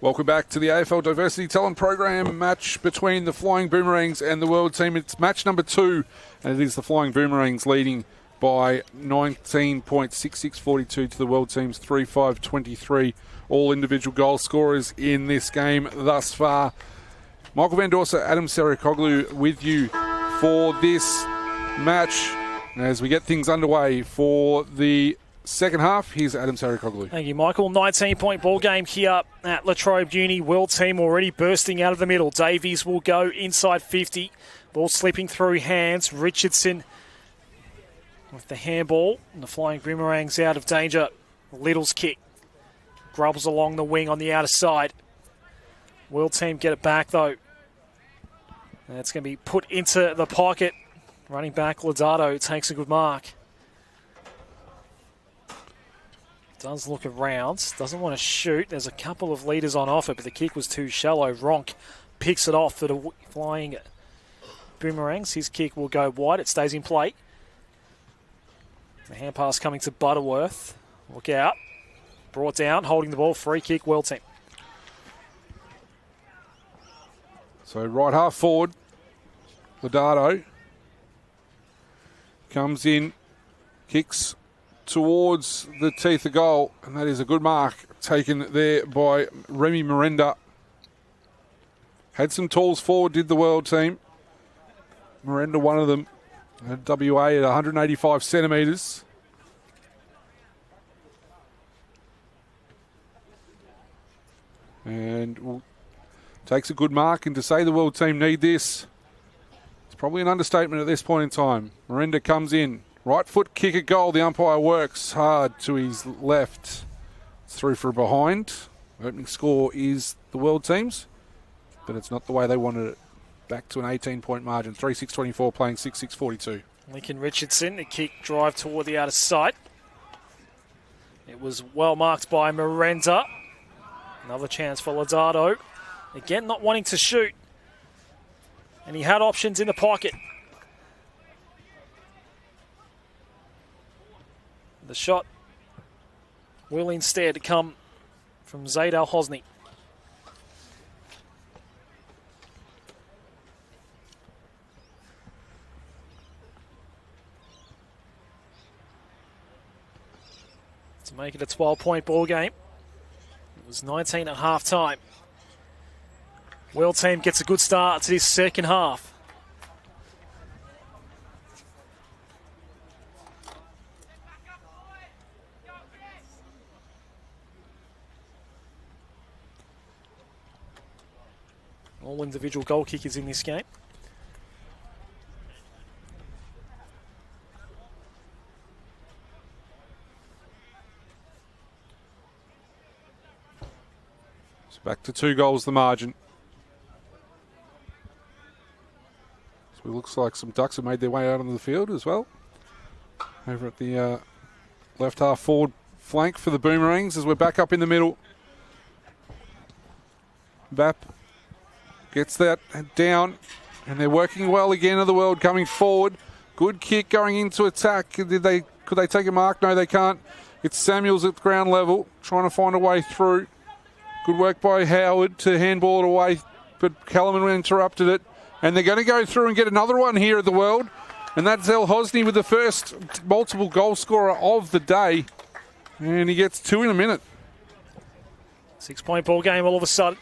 Welcome back to the AFL Diversity Talent Program match between the Flying Boomerangs and the World Team. It's match number 2, and it is the Flying Boomerangs leading by 19.6642 to the World Team's 3.523. All individual goal scorers in this game thus far. Michael Van Dorsa, Adam Serikoglu with you for this match as we get things underway for the second half. Here's Adam Serikoglu. Thank you, Michael. 19-point ball game here at Latrobe Uni. World Team already bursting out of the middle. Davies will go inside 50. Ball slipping through hands. Richardson with the handball. And the Flying Boomerangs out of danger. Little's kick. Grubbles along the wing on the outer side. World Team get it back, though. And it's going to be put into the pocket. Running back, Lodato takes a good mark. Does look around, doesn't want to shoot. There's a couple of leaders on offer, but the kick was too shallow. Ronk picks it off for the Flying Boomerangs. His kick will go wide. It stays in play. The hand pass coming to Butterworth. Look out. Brought down, holding the ball. Free kick, World Team. So right half forward, Lodato comes in, kicks towards the teeth of goal, and that is a good mark taken there by Remy Miranda. Had some tools forward, did the World Team. Miranda, one of them, at WA at 185 centimetres. And takes a good mark, and to say the World Team need this, it's probably an understatement at this point in time. Miranda comes in. Right foot kick at goal. The umpire works hard to his left. It's through for a behind. Opening score is the World Team's, but it's not the way they wanted it. Back to an 18-point margin. 3-6-24 playing 6-6-42. Lincoln Richardson, a kick drive toward the outer side. It was well marked by Miranda. Another chance for Lodato. Again, not wanting to shoot. And he had options in the pocket. The shot will instead come from Zaid Al-Hosni. To make it a 12-point ball game. It was 19 at half time. World Team gets a good start to this second half. All individual goal kickers in this game. So back to 2 goals the margin. So it looks like some Ducks have made their way out onto the field as well. Over at the left half forward flank for the Boomerangs as we're back up in the middle. Bap gets that down, and they're working well again of the World coming forward. Good kick going into attack. Could they take a mark? No, they can't. It's Samuels at ground level, trying to find a way through. Good work by Howard to handball it away, but Kellerman interrupted it. And they're going to go through and get another one here at the World. And that's Al-Hosni with the first multiple goal scorer of the day. And he gets 2 in a minute. 6-point ball game all of a sudden.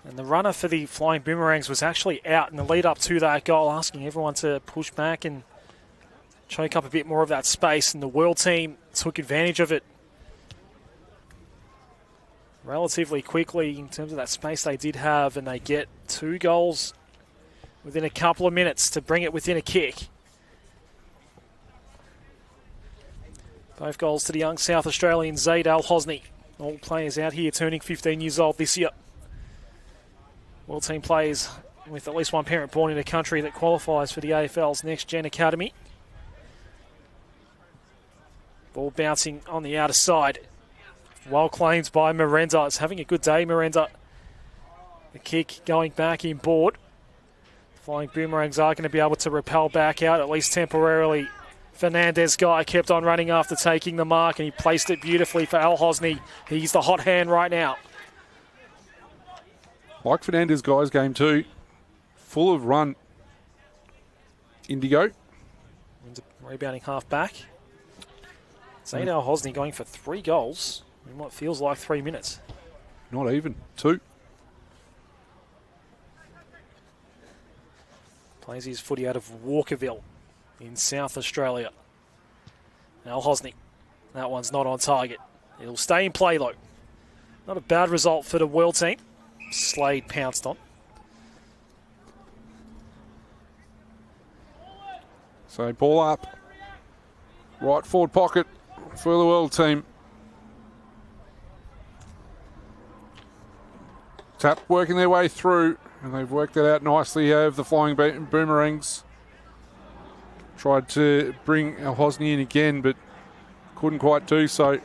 And the runner for the Flying Boomerangs was actually out in the lead up to that goal, asking everyone to push back and choke up a bit more of that space. And the World Team took advantage of it relatively quickly in terms of that space they did have. And they get 2 goals within a couple of minutes to bring it within a kick. Both goals to the young South Australian Zaid Al-Hosni. All players out here turning 15 years old this year. World Team plays with at least one parent born in a country that qualifies for the AFL's Next Gen Academy. Ball bouncing on the outer side. Well claimed by Miranda. It's having a good day, Miranda. The kick going back in board. Flying Boomerangs are going to be able to repel back out, at least temporarily, Fernandez guy kept on running after taking the mark, and he placed it beautifully for Al Hosni. He's the hot hand right now. Like Fernandez guy's game too. Full of run. Indigo. Rebounding half back. Zayn Al Hosni going for 3 goals in what feels like 3 minutes. Not even. 2. Plays his footy out of Walkerville in South Australia. Al Hosni. That one's not on target. It'll stay in play though. Not a bad result for the World team. Slade pounced on. So ball up. Right forward pocket for the World team. Tap working their way through, and they've worked it out nicely, have the Flying Boomerangs. Tried to bring Al Hosni in again, but couldn't quite do so. And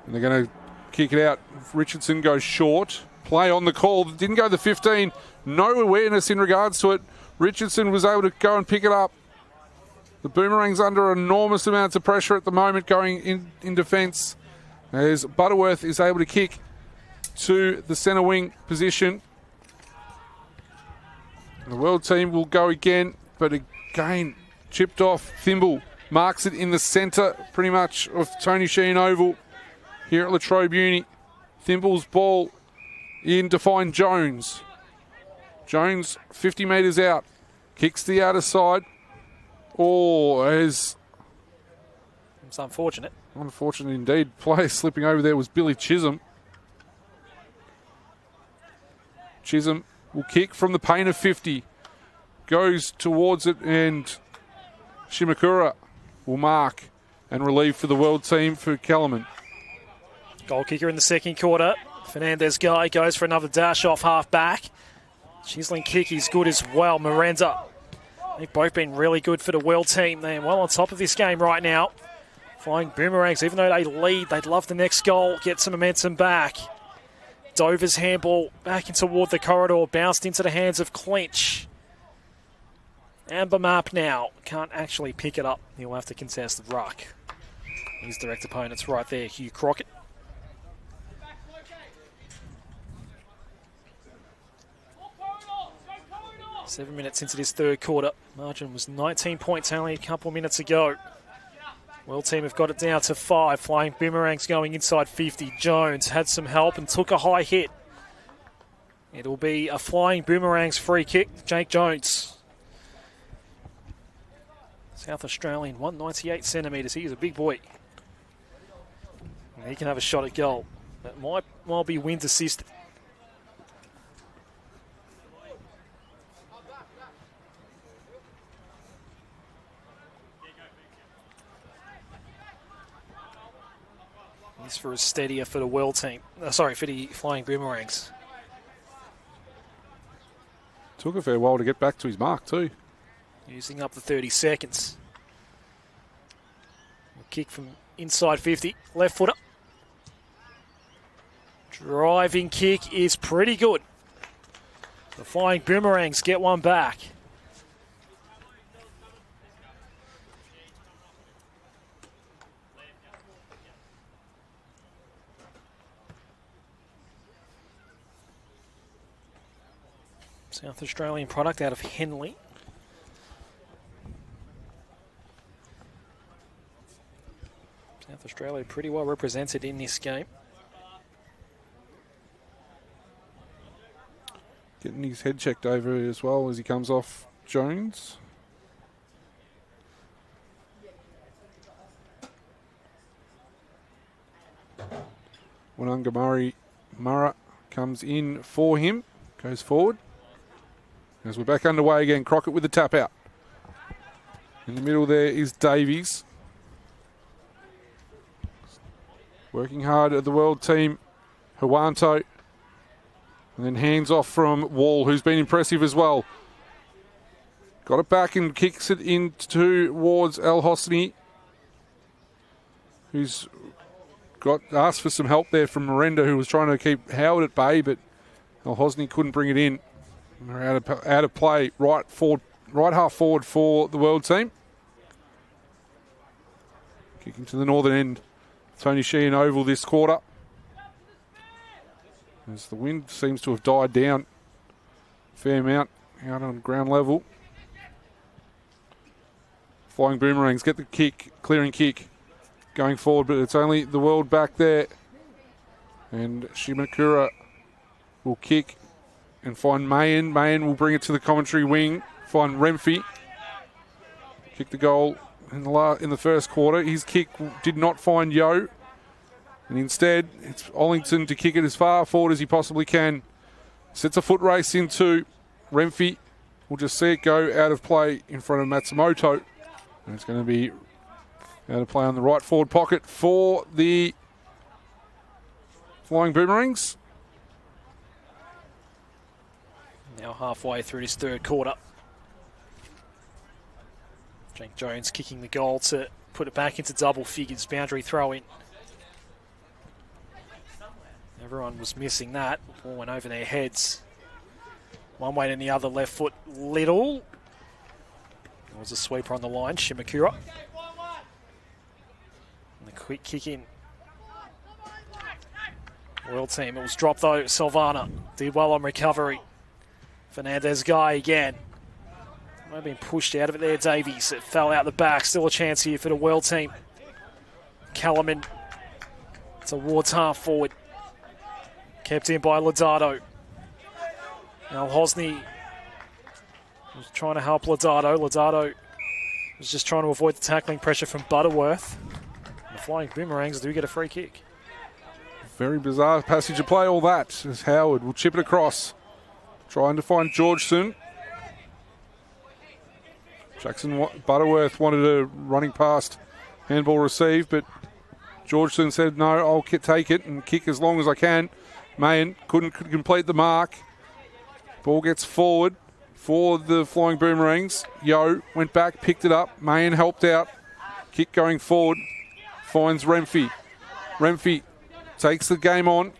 they're going to kick it out. Richardson goes short. Play on the call. Didn't go to the 15. No awareness in regards to it. Richardson was able to go and pick it up. The Boomerangs under enormous amounts of pressure at the moment going in defence. As Butterworth is able to kick to the centre wing position. The World team will go again, but again chipped off. Thimble marks it in the centre pretty much of Tony Sheen Oval here at La Trobe Uni. Thimble's ball in to find Jones. Jones 50 metres out. Kicks the outer side. Oh, as... It's unfortunate. Unfortunate indeed. Player slipping over there was Billy Chisholm. Chisholm will kick from the paint of 50. Goes towards it, and Shimakura will mark and relieve for the World team for Kellerman. Goal kicker in the second quarter. Fernandez guy goes for another dash off half back. Chiseling kick is good as well. Miranda. They've both been really good for the World team. They're well on top of this game right now. Flying Boomerangs, even though they lead, they'd love the next goal, get some momentum back. Dover's handball back in toward the corridor, bounced into the hands of Clinch. Amber Map now, can't actually pick it up. He'll have to contest the ruck. His direct opponent's right there, Hugh Crockett. Seven minutes into this third quarter. Margin was 19 points only a couple minutes ago. World team have got it down to 5. Flying Boomerangs going inside 50. Jones had some help and took a high hit. It'll be a Flying Boomerangs free kick. Jake Jones. South Australian, 198 centimetres. He is a big boy. And he can have a shot at goal. That might well be wind assisted. He's for a steadier for the World team. Sorry, for the Flying Boomerangs. Took a fair while to get back to his mark too. Using up the 30 seconds. A kick from inside 50. Left footer. Driving kick is pretty good. The Flying Boomerangs get one back. South Australian product out of Henley. South Australia pretty well represented in this game. Getting his head checked over as well as he comes off Jones. Wananga Murray comes in for him. Goes forward. As we're back underway again, Crockett with the tap out. In the middle there is Davies. Working hard at the World team, Huanto. And then hands off from Wall, who's been impressive as well. Got it back and kicks it in towards Al Hosni, who's asked for some help there from Miranda, who was trying to keep Howard at bay, but Al Hosni couldn't bring it in. They're out of play, right half forward for the World team. Kicking to the northern end. Tony Sheehan oval this quarter. As the wind seems to have died down a fair amount out on ground level. Flying Boomerangs get the kick, clearing kick, going forward, but it's only the World back there. And Shimakura will kick and find Mayan. Mayan will bring it to the commentary wing, find Remfi. Kick the goal in the first quarter. His kick did not find Yo. And instead, it's Ollington to kick it as far forward as he possibly can. Sets a foot race into Remfi. We'll just see it go out of play in front of Matsumoto. And it's going to be out of play on the right forward pocket for the Flying Boomerangs. Now halfway through this third quarter. Jake Jones kicking the goal to put it back into double figures. Boundary throw in. Everyone was missing that. Ball went over their heads. One way and the other, left foot Little. There was a sweeper on the line, Shimakura. And the quick kick in. World team, it was dropped though. Silvana did well on recovery. Fernandez Guy again. Might have been pushed out of it there, Davies. It fell out the back. Still a chance here for the World team. Kellerman towards half forward. Kept in by Lodato. Now Hosny was trying to help Lodato. Lodato was just trying to avoid the tackling pressure from Butterworth. And the Flying Boomerangs do get a free kick. Very bizarre passage of play, all that, as Howard will chip it across. Trying to find Georgeson. Butterworth wanted a running past handball receive, but Georgeson said, no, I'll take it and kick as long as I can. Mayan couldn't complete the mark. Ball gets forward for the Flying Boomerangs. Yo went back, picked it up. Mayan helped out. Kick going forward. Finds Remfi. Remfi takes the game on.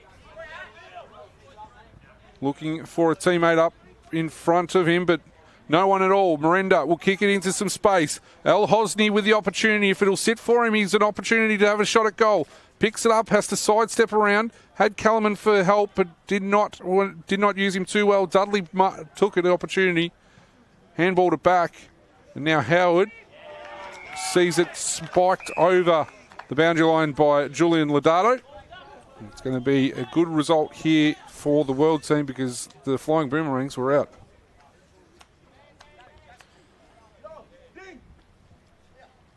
Looking for a teammate up in front of him, but no one at all. Miranda will kick it into some space. Al Hosny with the opportunity. If it'll sit for him, he's an opportunity to have a shot at goal. Picks it up, has to sidestep around. Had Kellerman for help, but did not use him too well. Dudley took the opportunity. Handballed it back. And now Howard sees it spiked over the boundary line by Julian Lodato. It's going to be a good result here for the World team because the Flying Boomerangs were out.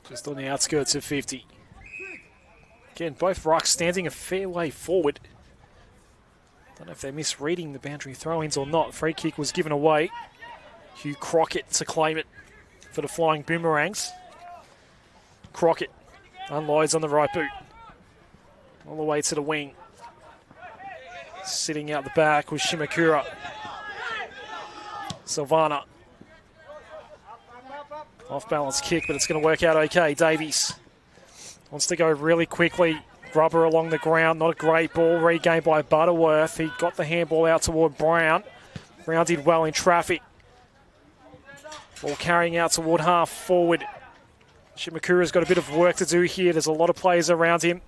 Just on the outskirts of 50. Again, both rucks standing a fair way forward. Don't know if they're misreading the boundary throw-ins or not. Free kick was given away. Hugh Crockett to claim it for the Flying Boomerangs. Crockett unloads on the right boot. All the way to the wing. Sitting out the back with Shimakura. Silvana. Off-balance kick, but it's going to work out okay. Davies wants to go really quickly. Rubber along the ground. Not a great ball. Regained by Butterworth. He got the handball out toward Brown. Brown did well in traffic. Ball carrying out toward half forward. Shimakura's got a bit of work to do here. There's a lot of players around him,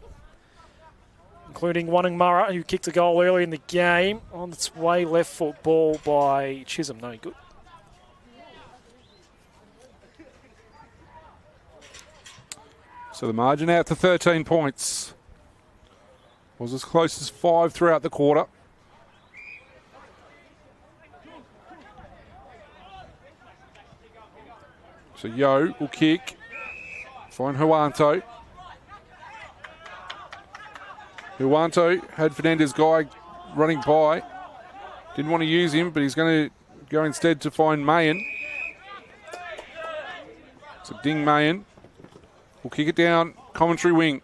including Wanangmara, who kicked a goal earlier in the game. On its way, left foot ball by Chisholm. No good. So the margin out to 13 points. Was as close as 5 throughout the quarter. So Yo will kick. Find Huanto. Huanto had Fernandez Guy running by. Didn't want to use him, but he's going to go instead to find Mayan. So Ding Mayan will kick it down, commentary wing.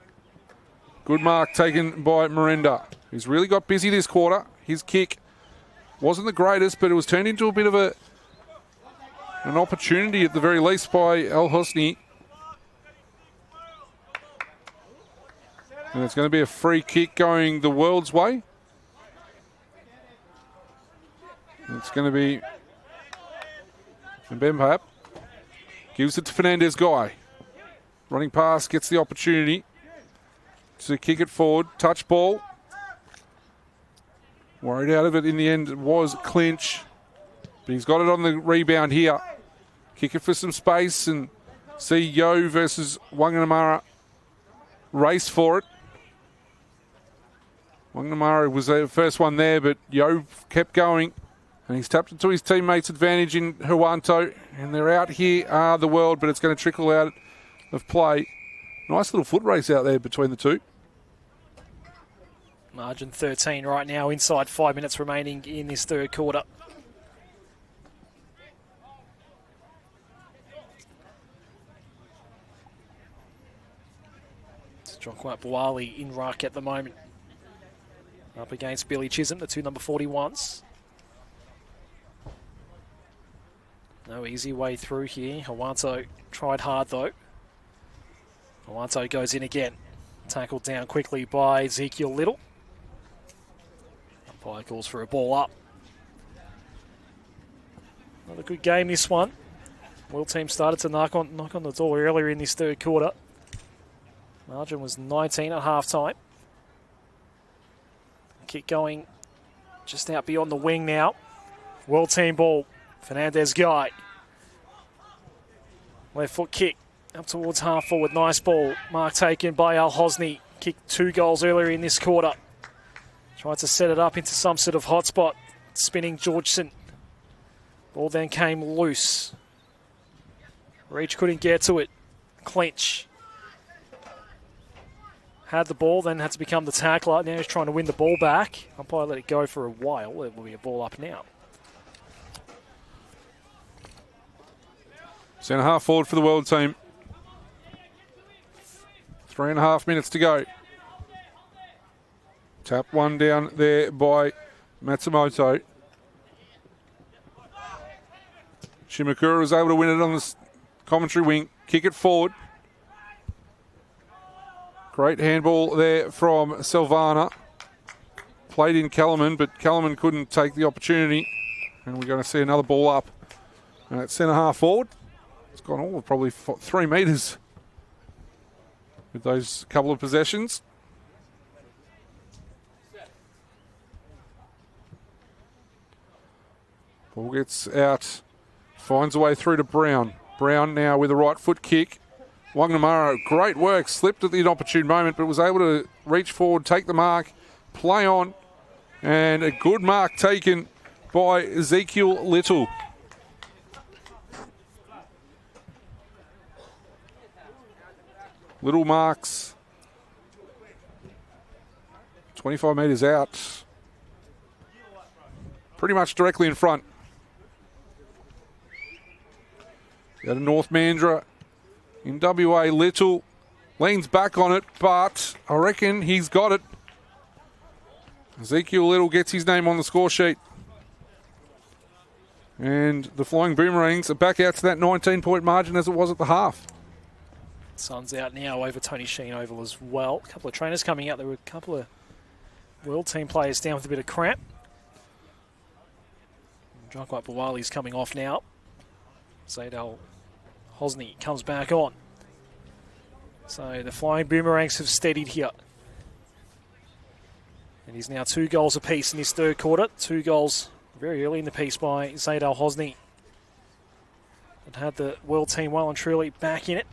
Good mark taken by Miranda. He's really got busy this quarter. His kick wasn't the greatest, but it was turned into a bit of an opportunity at the very least by Al Hosni. And it's going to be a free kick going the World's way. It's going to be Mbemhap. Gives it to Fernandez Guy. Running past, gets the opportunity to kick it forward. Touch ball. Worried out of it in the end was Clinch. But he's got it on the rebound here. Kick it for some space and see Yo versus Wanganamara race for it. Wanganamara was the first one there, but Yo kept going. And he's tapped it to his teammates' advantage in Huanto. And they're out here, the World, but it's going to trickle out of play. Nice little foot race out there between the two. Margin 13 right now, inside 5 minutes remaining in this third quarter. It's Jonquat Bwali in ruck at the moment. Up against Billy Chisholm, the two number 41s. No easy way through here. Hawanto tried hard though. Hawanto goes in again. Tackled down quickly by Ezekiel Little. Umpire calls for a ball up. Another good game this one. World team started to knock on the door earlier in this third quarter. Margin was 19 at half time. Kick going just out beyond the wing now. World team ball. Fernandez Guy. Left foot kick up towards half forward. Nice ball. Mark taken by Al Hosni. Kicked 2 goals earlier in this quarter. Tried to set it up into some sort of hotspot. Spinning Georgeson. Ball then came loose. Reach couldn't get to it. Clinch. Had the ball, then had to become the tackler. Now he's trying to win the ball back. Umpire let it go for a while. There will be a ball up now. Centre half forward for the World team. 3.5 minutes to go. Tap one down there by Matsumoto. Shimakura was able to win it on the commentary wing. Kick it forward. Great handball there from Silvana. Played in Kellerman, but Kellerman couldn't take the opportunity. And we're going to see another ball up. And it's centre half forward. It's gone all of probably 3 metres with those couple of possessions. Ball gets out, finds a way through to Brown. Brown now with a right foot kick. Wanganamara, great work, slipped at the inopportune moment, but was able to reach forward, take the mark, play on, and a good mark taken by Ezekiel Little. Little marks 25 metres out, pretty much directly in front. Out of North Mandurah in WA, Little leans back on it, but I reckon he's got it. Ezekiel Little gets his name on the score sheet. And the Flying Boomerangs are back out to that 19-point margin as it was at the half. Sun's out now over Tony Sheen Oval as well. A couple of trainers coming out. There were a couple of World team players down with a bit of cramp. Jonquat Bwali's coming off now. Zadal Hosni comes back on. So the Flying Boomerangs have steadied here. It is now 2 goals apiece in this third quarter. 2 goals very early in the piece by Zadal Hosni. It had the World team well and truly back in it.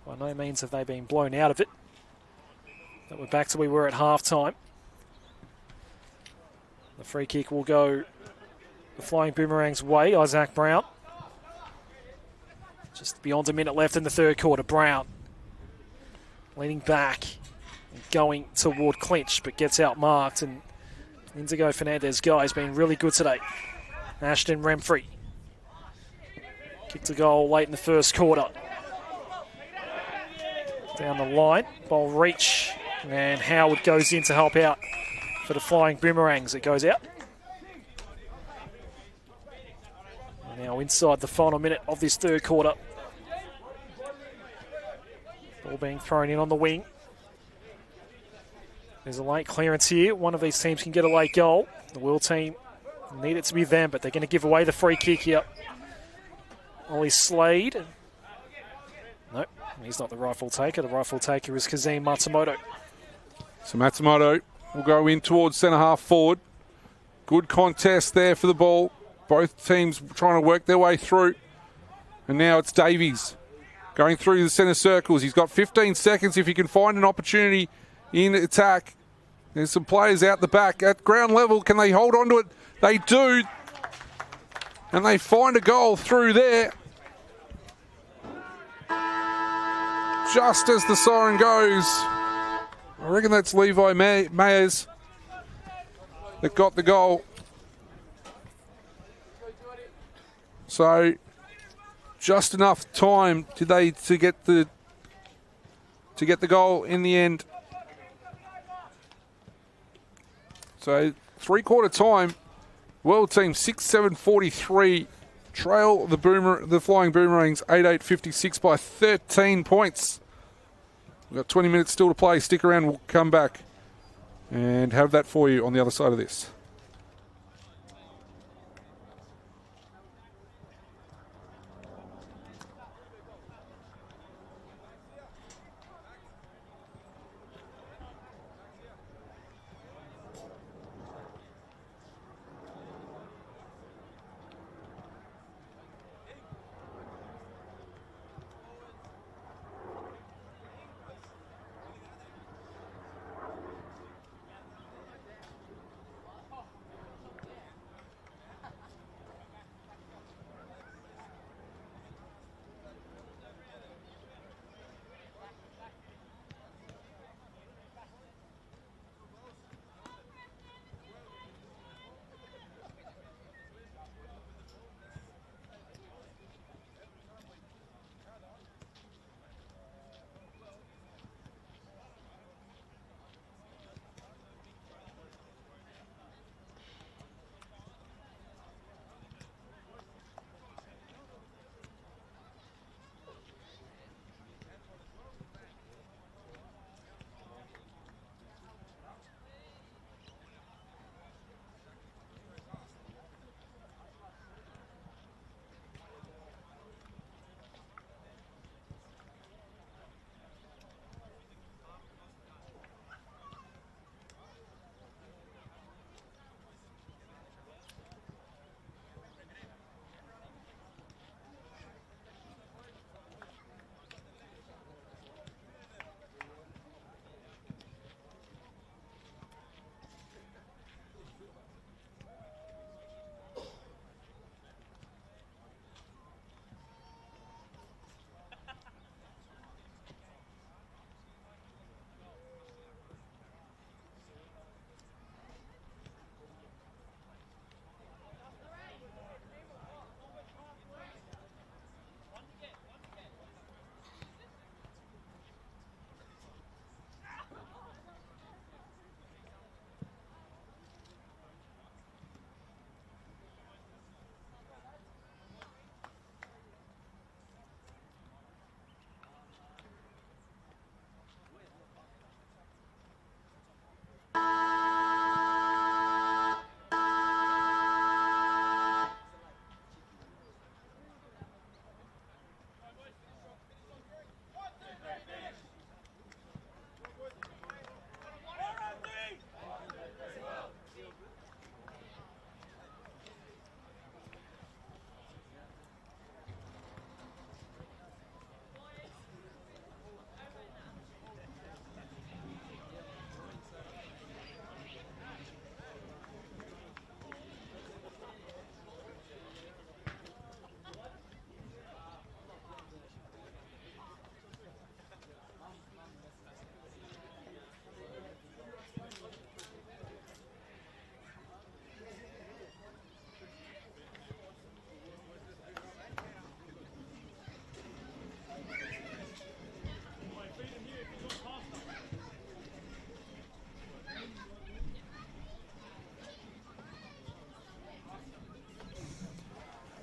By no means have they been blown out of it. But we're back to where we were at half-time. The free kick will go the Flying Boomerangs' way. Isaac Brown. Just beyond a minute left in the third quarter. Brown leaning back and going toward clinch, but gets outmarked. And Indigo Fernandez Guy has been really good today. Ashton Remfrey kicked a goal late in the first quarter. Down the line, ball reach, and Howard goes in to help out for the Flying Boomerangs. It goes out. Now inside the final minute of this third quarter. Ball being thrown in on the wing. There's a late clearance here. One of these teams can get a late goal. The World team need it to be them, but they're going to give away the free kick here. Ollie Slade. Nope, he's not the rifle taker. The rifle taker is Kazim Matsumoto. So Matsumoto will go in towards centre half forward. Good contest there for the ball. Both teams trying to work their way through. And now it's Davies going through the centre circles. He's got 15 seconds if he can find an opportunity in attack. There's some players out the back at ground level. Can they hold on to it? They do. And they find a goal through there. Just as the siren goes. I reckon that's Levi Mayers that got the goal. So just enough time to get the goal in the end. So 3/4 time, World Team 6-7-43 trail the Flying Boomerangs 8-8-56 by 13 points. We've got 20 minutes still to play. Stick around, we'll come back and have that for you on the other side of this.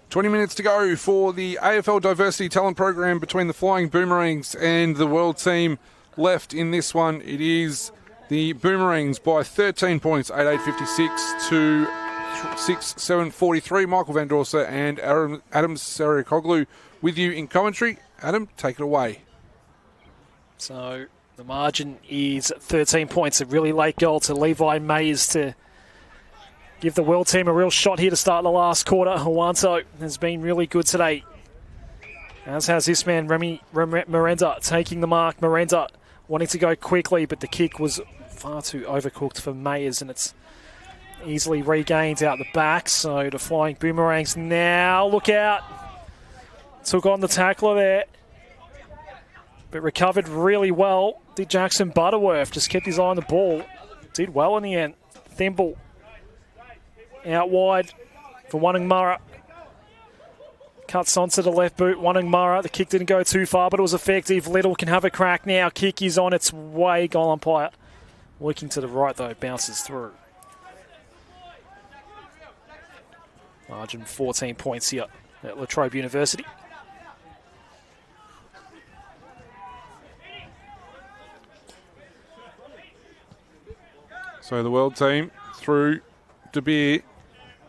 $20 minutes to go for the AFL Diversity Talent Program between the Flying Boomerangs and the World Team. Left in this one, it is the Boomerangs by 13 points, 8-8-56 to 6-7-43. Michael Van Dorsa and Adam Sariakoglu with you in commentary. Adam, take it away. So the margin is 13 points. A really late goal to Levi Mayers to give the World team a real shot here to start the last quarter. Huanto has been really good today, as has this man, Miranda, taking the mark. Miranda wanting to go quickly, but the kick was far too overcooked for Mayers, and it's easily regained out the back. So the Flying Boomerangs now, look out. Took on the tackler there, but recovered really well. Did Jackson Butterworth, just kept his eye on the ball. Did well in the end. Thimble out wide for Wanangmurra. Cuts onto the left boot. Wanangmurra, the kick didn't go too far, but it was effective. Little can have a crack now. Kick is on its way. Goal umpire working to the right, though. Bounces through. Margin 14 points here at La Trobe University. So the World team through De Beer,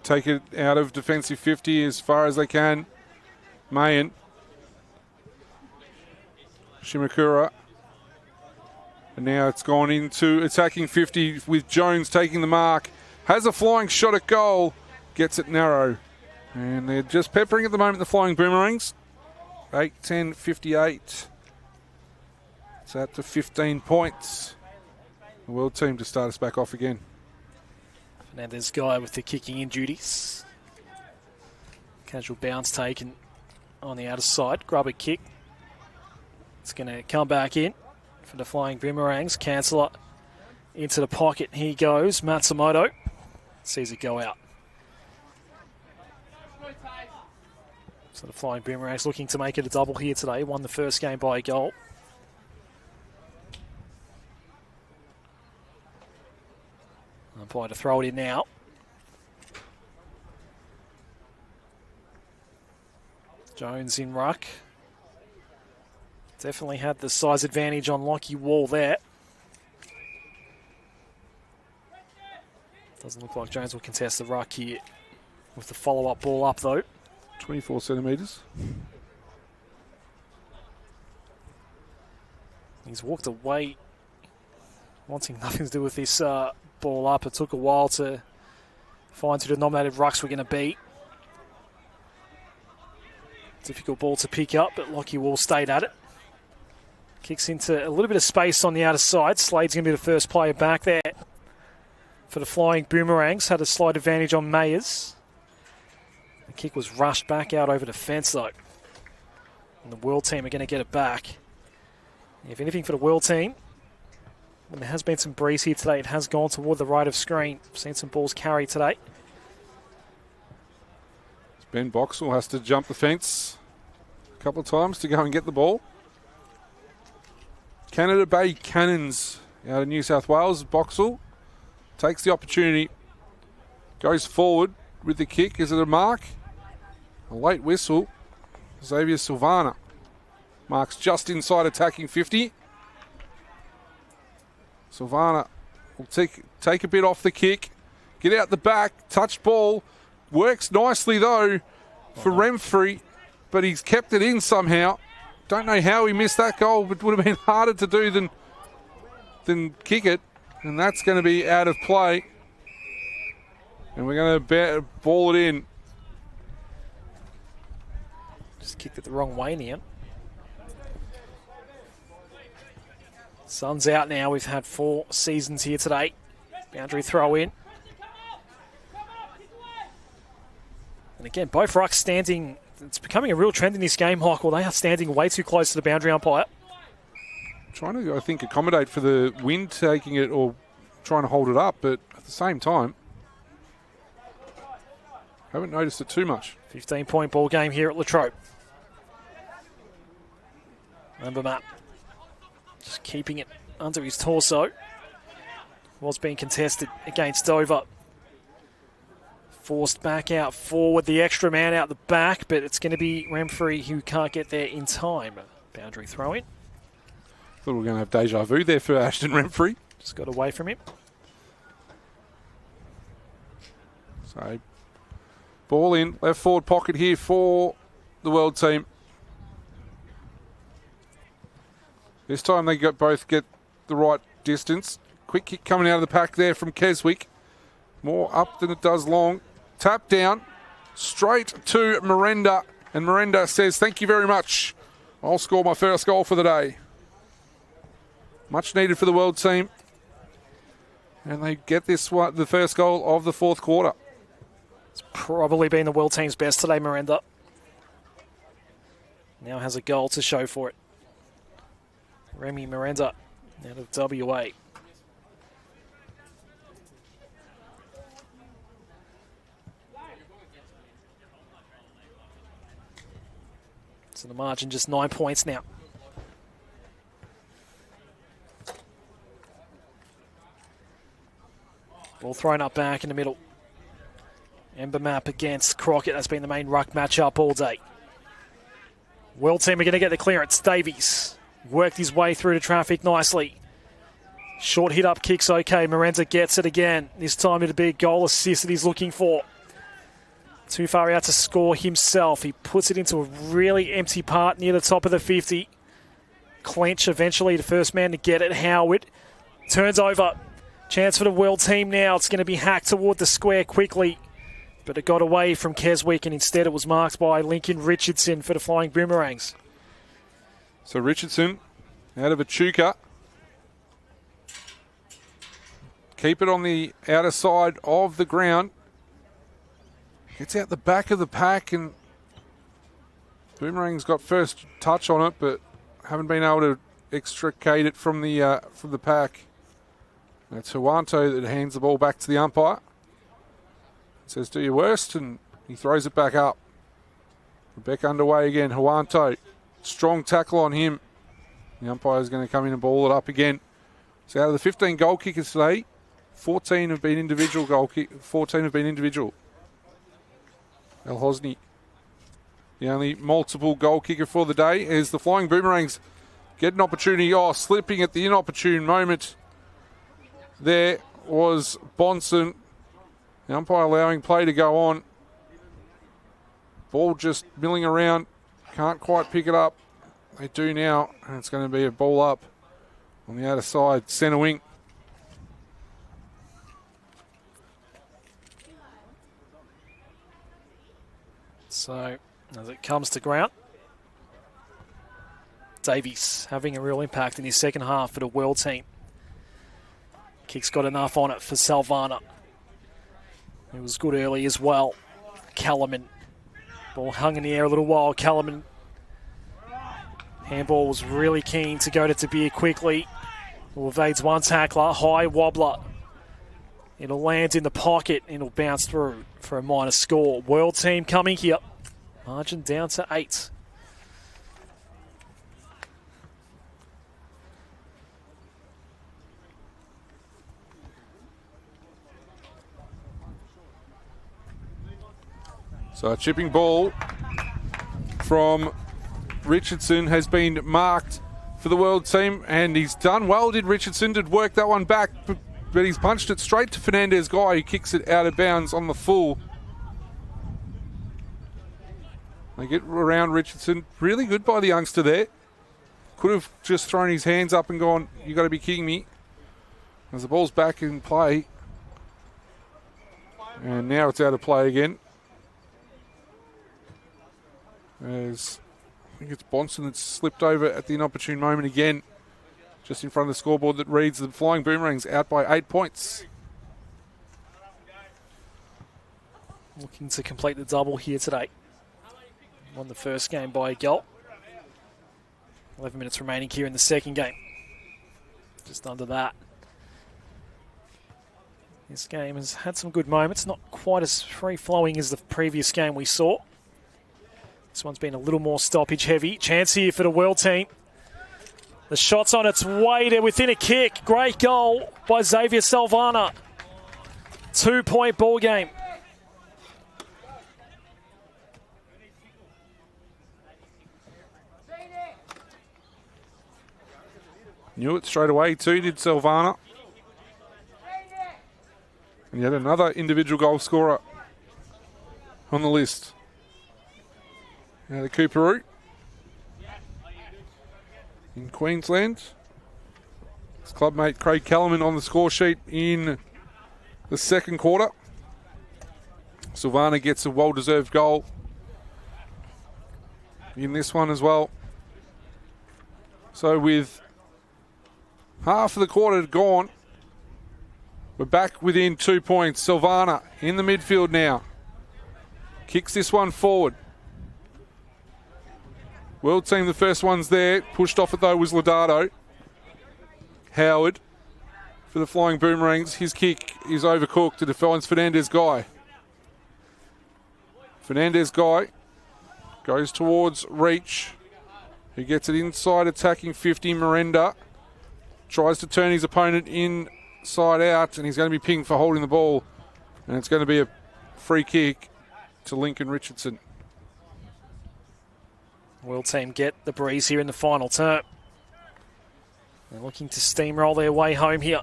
take it out of defensive 50 as far as they can. Mayan, Shimakura, and now it's gone into attacking 50 with Jones taking the mark. Has a flying shot at goal, gets it narrow. And they're just peppering at the moment, the Flying Boomerangs. 8-10, 58. It's out to 15 points. The World team to start us back off again. Fernandez guy with the kicking in duties. Casual bounce taken on the outer side. Grubber kick. It's going to come back in for the Flying Boomerangs. Canceller into the pocket. He goes. Matsumoto sees it go out. So the Flying Boomerangs looking to make it a double here today. Won the first game by a goal. Umpire to throw it in now. Jones in ruck. Definitely had the size advantage on Lockie Wall there. Doesn't look like Jones will contest the ruck here with the follow-up ball up, though. 24 centimetres. He's walked away, wanting nothing to do with this ball up. It took a while to find who the nominated rucks were going to be. Difficult ball to pick up, but Lockie Wall stayed at it. Kicks into a little bit of space on the outer side. Slade's going to be the first player back there for the Flying Boomerangs. Had a slight advantage on Mayers. The kick was rushed back out over the fence, though. And the World team are going to get it back. If anything for the World team, when there has been some breeze here today, it has gone toward the right of screen. Seen some balls carry today. Ben Boxall has to jump the fence a couple of times to go and get the ball. Canada Bay Cannons out of New South Wales. Boxall takes the opportunity, goes forward with the kick. Is it a mark? A late whistle. Xavier Silvana marks just inside attacking 50. Silvana will take a bit off the kick, get out the back, touch ball. Works nicely, though, for Remfrey, but he's kept it in somehow. Don't know how he missed that goal, but it would have been harder to do than kick it. And that's going to be out of play. And we're going to ball it in. Just kicked it the wrong way now. Sun's out now. We've had 4 seasons here today. Boundary throw in. And again, both rucks standing. It's becoming a real trend in this game, Michael. They are standing way too close to the boundary umpire. Trying to, I think, accommodate for the wind taking it or trying to hold it up, but at the same time, haven't noticed it too much. 15-point ball game here at La Trobe. Remember, Matt, just keeping it under his torso. Was being contested against Dover. Forced back out forward, the extra man out the back, but it's going to be Remfrey who can't get there in time. Boundary throw in. Thought we were going to have deja vu there for Ashton Remfrey. Just got away from him. So, ball in, left forward pocket here for the World team. This time they both get the right distance. Quick kick coming out of the pack there from Keswick. More up than it does long. Tap down, straight to Miranda. And Miranda says, thank you very much. I'll score my first goal for the day. Much needed for the World team. And they get this one, the first goal of the fourth quarter. It's probably been the World team's best today, Miranda. Now has a goal to show for it. Remy Miranda out of WA. So the margin just 9 points now. Ball thrown up back in the middle. Ember Map against Crockett. That's been the main ruck matchup all day. World team are going to get the clearance. Davies worked his way through the traffic nicely. Short hit up kicks okay. Miranda gets it again. This time it'll be a goal assist that he's looking for. Too far out to score himself. He puts it into a really empty part near the top of the 50. Clench eventually, the first man to get it. Howard turns over. Chance for the World team now. It's going to be hacked toward the square quickly. But it got away from Keswick and instead it was marked by Lincoln Richardson for the Flying Boomerangs. So Richardson out of Echuca. Keep it on the outer side of the ground. Gets out the back of the pack and Boomerang's got first touch on it, but haven't been able to extricate it from the pack. It's Huanto that hands the ball back to the umpire. Says, do your worst, and he throws it back up. Back underway again. Huanto, strong tackle on him. The umpire is going to come in and ball it up again. So out of the 15 goal kickers today, 14 have been individual goal kick. 14 have been individual. El Hosni, the only multiple goal kicker for the day, as the Flying Boomerangs get an opportunity. Slipping at the inopportune moment. There was Bonson. The umpire allowing play to go on. Ball just milling around. Can't quite pick it up. They do now, and it's going to be a ball up on the outer side, centre wing. So, as it comes to ground, Davies having a real impact in his second half for the World team. Kick's got enough on it for Salvana. It was good early as well. Kellerman. Ball hung in the air a little while. Kellerman. Handball was really keen to go to Tabir quickly. Who evades one tackler. High wobbler. It'll land in the pocket and it'll bounce through for a minor score. World team coming here. Margin down to 8. So a chipping ball from Richardson has been marked for the World team, and he's done well, did Richardson, did work that one back, but he's punched it straight to Fernandez Guy, who kicks it out of bounds on the full. They get around Richardson. Really good by the youngster there. Could have just thrown his hands up and gone, you got to be kidding me. As the ball's back in play. And now it's out of play again. As I think it's Bonson that's slipped over at the inopportune moment again. Just in front of the scoreboard that reads the Flying Boomerangs out by 8 points. Looking to complete the double here today. Won the first game by a goal. 11 minutes remaining here in the second game. Just under that. This game has had some good moments. Not quite as free-flowing as the previous game we saw. This one's been a little more stoppage heavy. Chance here for the World team. The shot's on its way. They're within a kick. Great goal by Xavier Salvana. 2-point ball game. Knew it straight away too, did Salvana. And yet another individual goal scorer on the list. Now the Cooperoo. in Queensland. His clubmate Craig Kellerman on the score sheet in the second quarter. Silvana gets a well-deserved goal in this one as well. So with half of the quarter gone, we're back within 2 points. Silvana in the midfield now. Kicks this one forward. World team, the first one's there. Pushed off it though was Lodato. Howard for the Flying Boomerangs. His kick is overcooked. It finds Fernandez Guy. Fernandez Guy goes towards Reach, who gets it inside attacking 50. Miranda tries to turn his opponent inside out, and he's going to be pinged for holding the ball. And it's going to be a free kick to Lincoln Richardson. World team get the breeze here in the final term. They're looking to steamroll their way home here.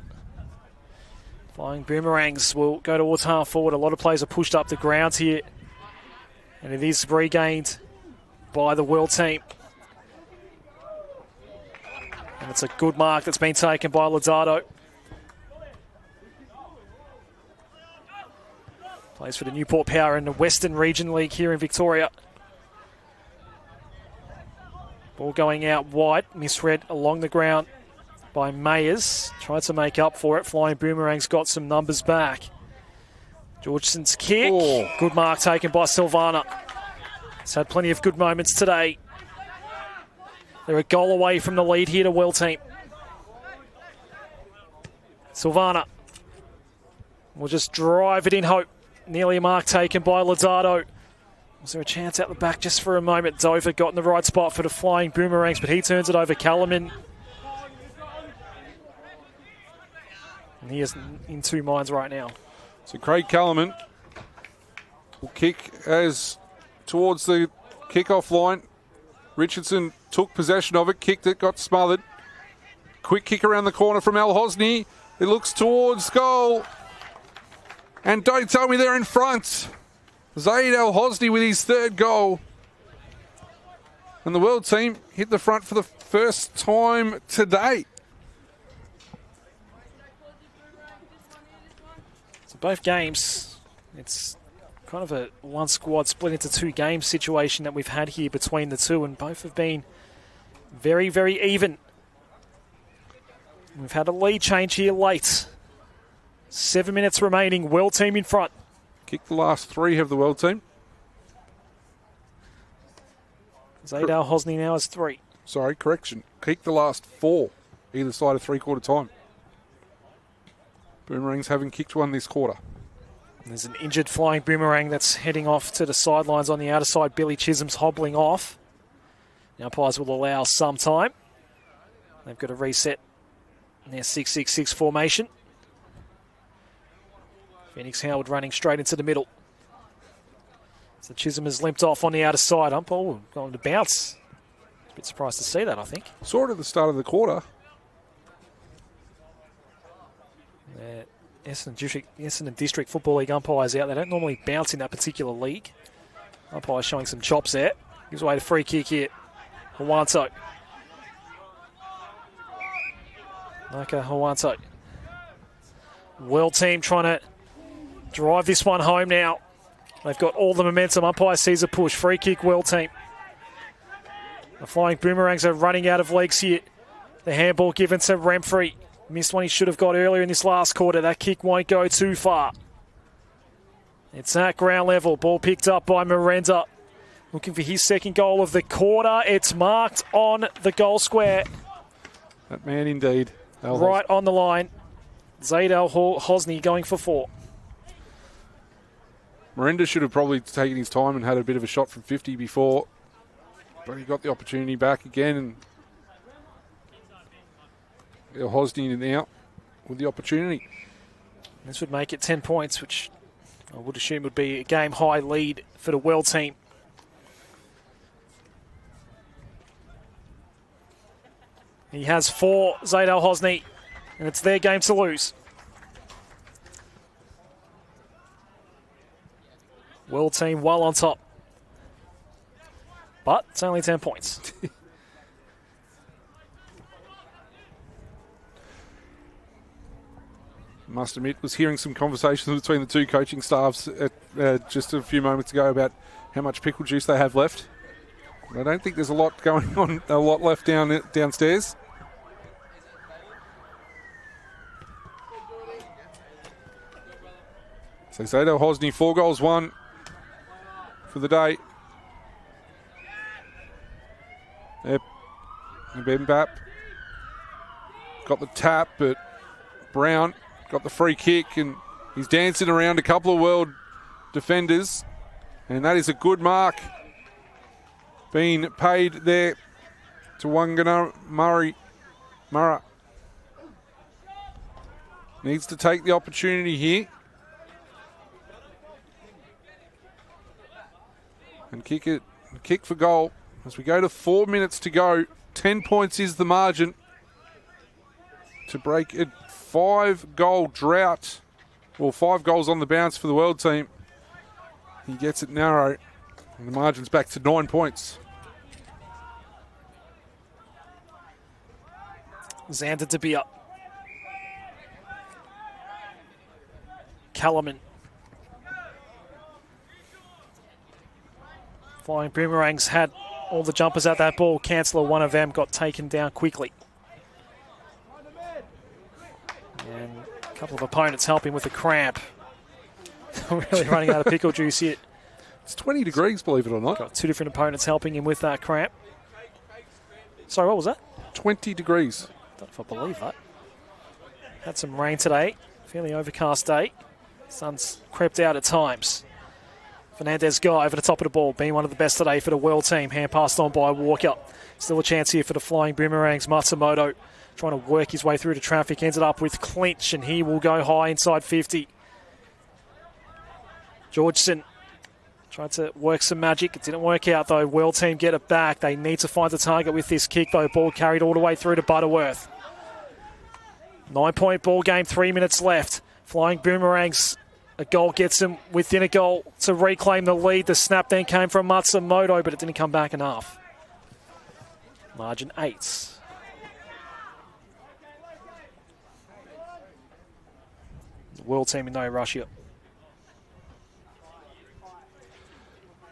Flying Boomerangs will go towards half forward. A lot of players are pushed up the ground here. And it is regained by the World team. And it's a good mark that's been taken by Lodato. Plays for the Newport Power in the Western Region League here in Victoria. Ball going out wide, misread along the ground by Mayers. Tried to make up for it. Flying Boomerangs got some numbers back. Georgeson's kick. Oh. Good mark taken by Silvana. He's had plenty of good moments today. They're a goal away from the lead here to World team. Silvana will just drive it in hope. Nearly a mark taken by Lodato. Was there a chance out the back just for a moment? Dover got in the right spot for the Flying Boomerangs, but he turns it over. Kellerman. And he is in two minds right now. So Craig Kellerman will kick as towards the kickoff line. Richardson took possession of it, kicked it, got smothered. Quick kick around the corner from Al Hosni. It looks towards goal. And don't tell me they're in front. Zaid Al Hosni with his third goal. And the World team hit the front for the first time today. So both games, it's kind of a one squad split into two games situation that we've had here between the two, and both have been very, very even. We've had a lead change here late. 7 minutes remaining, World team in front. Kicked the last three of the World team. Zaid Al Hosni now has three. Sorry, correction. Kicked the last four, either side of three-quarter time. Boomerangs haven't kicked one this quarter. There's an injured Flying Boomerang that's heading off to the sidelines on the outer side. Billy Chisholm's hobbling off. The umpires will allow some time. They've got to reset in their 6-6-6 formation. Phoenix Howard running straight into the middle. So Chisholm has limped off on the outer side. Oh, going to bounce. A bit surprised to see that, I think. Saw it at the start of the quarter. Essendon District Football League umpires out. They don't normally bounce in that particular league. Umpire showing some chops there. Gives away the free kick here. Hawanto. Naka Hawanto. World team trying to drive this one home now. They've got all the momentum. Umpire sees a push. Free kick, World team. The Flying Boomerangs are running out of legs here. The handball given to Remfrey. Missed one he should have got earlier in this last quarter. That kick won't go too far. It's at ground level. Ball picked up by Miranda. Looking for his second goal of the quarter. It's marked on the goal square. That man indeed. Right on the line. Zaid Al Hosni going for four. Miranda should have probably taken his time and had a bit of a shot from 50 before. But he got the opportunity back again. And Al Hosni now with the opportunity. This would make it 10 points, which I would assume would be a game-high lead for the World team. He has four, Zaid Al Hosni, and it's their game to lose. World team well on top. But it's only 10 points. must admit, was hearing some conversations between the two coaching staffs just a few moments ago about how much pickle juice they have left. I don't think there's a lot going on, a lot left downstairs. So Zato Hosny, 4 goals, 1 for the day. Yep. Mbembap got the tap, but Brown got the free kick, and he's dancing around a couple of world defenders, and that is a good mark being paid there to Wangana Murrah. Needs to take the opportunity here and kick for goal as we go to 4 minutes to go. 10 points is the margin to break a 5-goal drought, or 5 goals on the bounce for the world team. He gets it narrow, and the margin's back to 9 points. Xander De Beer. Kellerman. Flying Boomerangs had all the jumpers at that ball. Chancellor, one of them, got taken down quickly. And a couple of opponents helping with the cramp. Really running out of pickle juice here. It's 20 degrees, believe it or not. Got 2 different opponents helping him with that cramp. Sorry, what was that? 20 degrees. Don't know if I believe that. Had some rain today. Fairly overcast day. Sun's crept out at times. Fernandez Guy over the top of the ball, being one of the best today for the world team. Hand passed on by Walker. Still a chance here for the Flying Boomerangs. Matsumoto trying to work his way through the traffic. Ended up with clinch, and he will go high inside 50. Georgeson tried to work some magic. It didn't work out, though. World team get it back. They need to find the target with this kick, though. Ball carried all the way through to Butterworth. 9-point ball game, 3 minutes left. Flying Boomerangs, a goal gets them within a goal to reclaim the lead. The snap then came from Matsumoto, but it didn't come back enough. Margin 8. The world team in no rush here.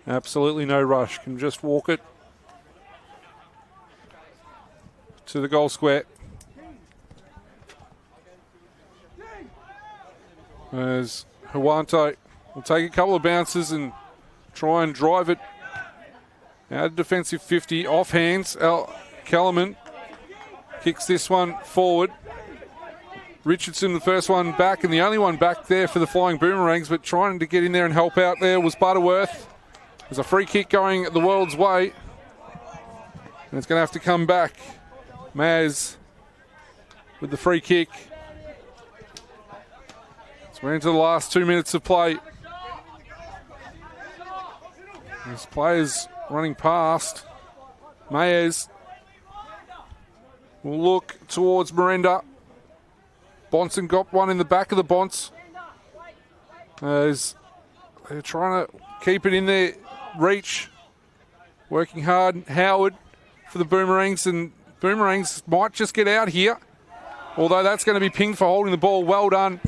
Absolutely no rush. Can just walk it to the goal square. As Huanto will take a couple of bounces and try and drive it out of defensive 50. Off hands, Kellerman kicks this one forward. Richardson, the first one back, and the only one back there for the Flying Boomerangs, but trying to get in there and help out there was Butterworth. There's a free kick going the world's way, and it's going to have to come back. Maz with the free kick. So we're into the last 2 minutes of play. There's players running past. Mayes will look towards Miranda. Bonson got one in the back of the Bonts. As they're trying to keep it in their reach. Working hard. Howard for the Boomerangs, and Boomerangs might just get out here. Although that's going to be pinged for holding the ball. Well done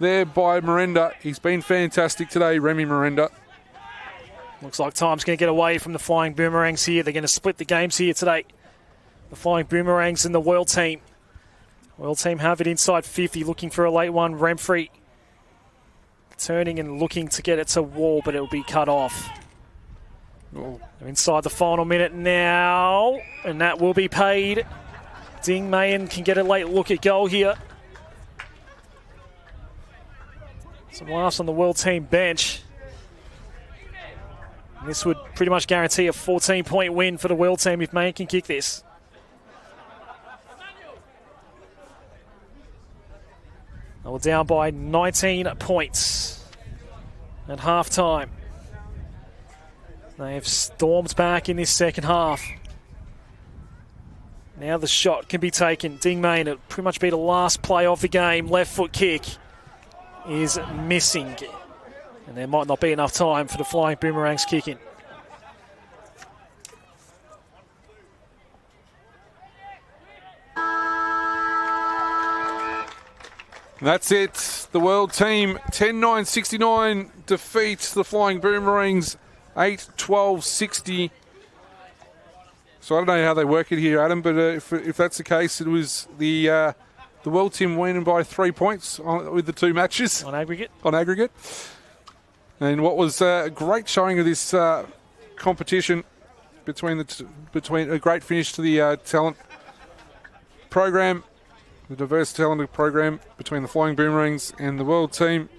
there by Miranda. He's been fantastic today, Remy Miranda. Looks like time's going to get away from the Flying Boomerangs here. They're going to split the games here today. The Flying Boomerangs and the World Team. World Team have it inside 50, looking for a late one. Remfrey turning and looking to get it to Wall, but it'll be cut off. Oh. They're inside the final minute now, and that will be paid. Ding Mayen can get a late look at goal here. Some laughs on the World Team bench. And this would pretty much guarantee a 14-point win for the World Team if Mayen can kick this. They were down by 19 points at half-time. They have stormed back in this second half. Now the shot can be taken. Ding Mayen, it'll pretty much be the last play of the game. Left foot kick is missing. And there might not be enough time for the Flying Boomerangs kicking. That's it. The world team 10-9-69 defeats the Flying Boomerangs 8-12-60. So I don't know how they work it here, Adam, but if that's the case, it was the world team winning by 3 points with the two matches. On aggregate. On aggregate. And what was a great showing of this competition between a great finish to the talent program, the diverse talented program between the Flying Boomerangs and the world team.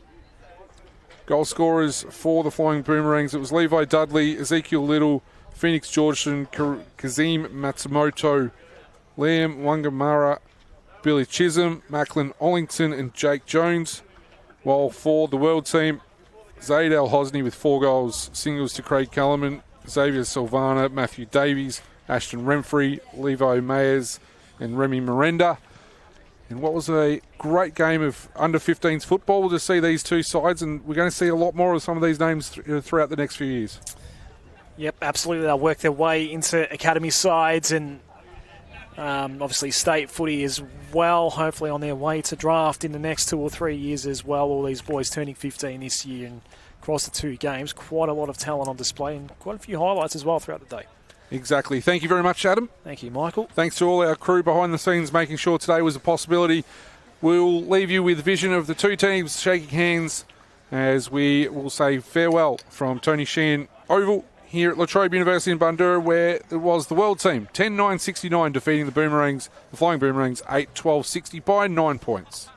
Goal scorers for the Flying Boomerangs, it was Levi Dudley, Ezekiel Little, Phoenix Georgeson, Kazim Matsumoto, Liam Wangamara, Billy Chisholm, Macklin Ollington and Jake Jones. While for the world team, Zaid Al Hosni with 4 goals, singles to Craig Kellerman, Xavier Silvana, Matthew Davies, Ashton Renfrey, Levi Mayers and Remy Miranda. And what was a great game of under-15s football. We'll just see these two sides, and we're going to see a lot more of some of these names throughout the next few years. Yep, absolutely. They'll work their way into academy sides and obviously state footy as well, hopefully on their way to draft in the next 2 or 3 years as well. All these boys turning 15 this year and across the 2 games. Quite a lot of talent on display and quite a few highlights as well throughout the day. Exactly. Thank you very much, Adam. Thank you, Michael. Thanks to all our crew behind the scenes making sure today was a possibility. We'll leave you with vision of the two teams shaking hands as we will say farewell from Tony Sheehan Oval here at La Trobe University in Bundoora, where it was the world team 10-9-69 defeating the Flying Boomerangs 8-12-60 by 9 points.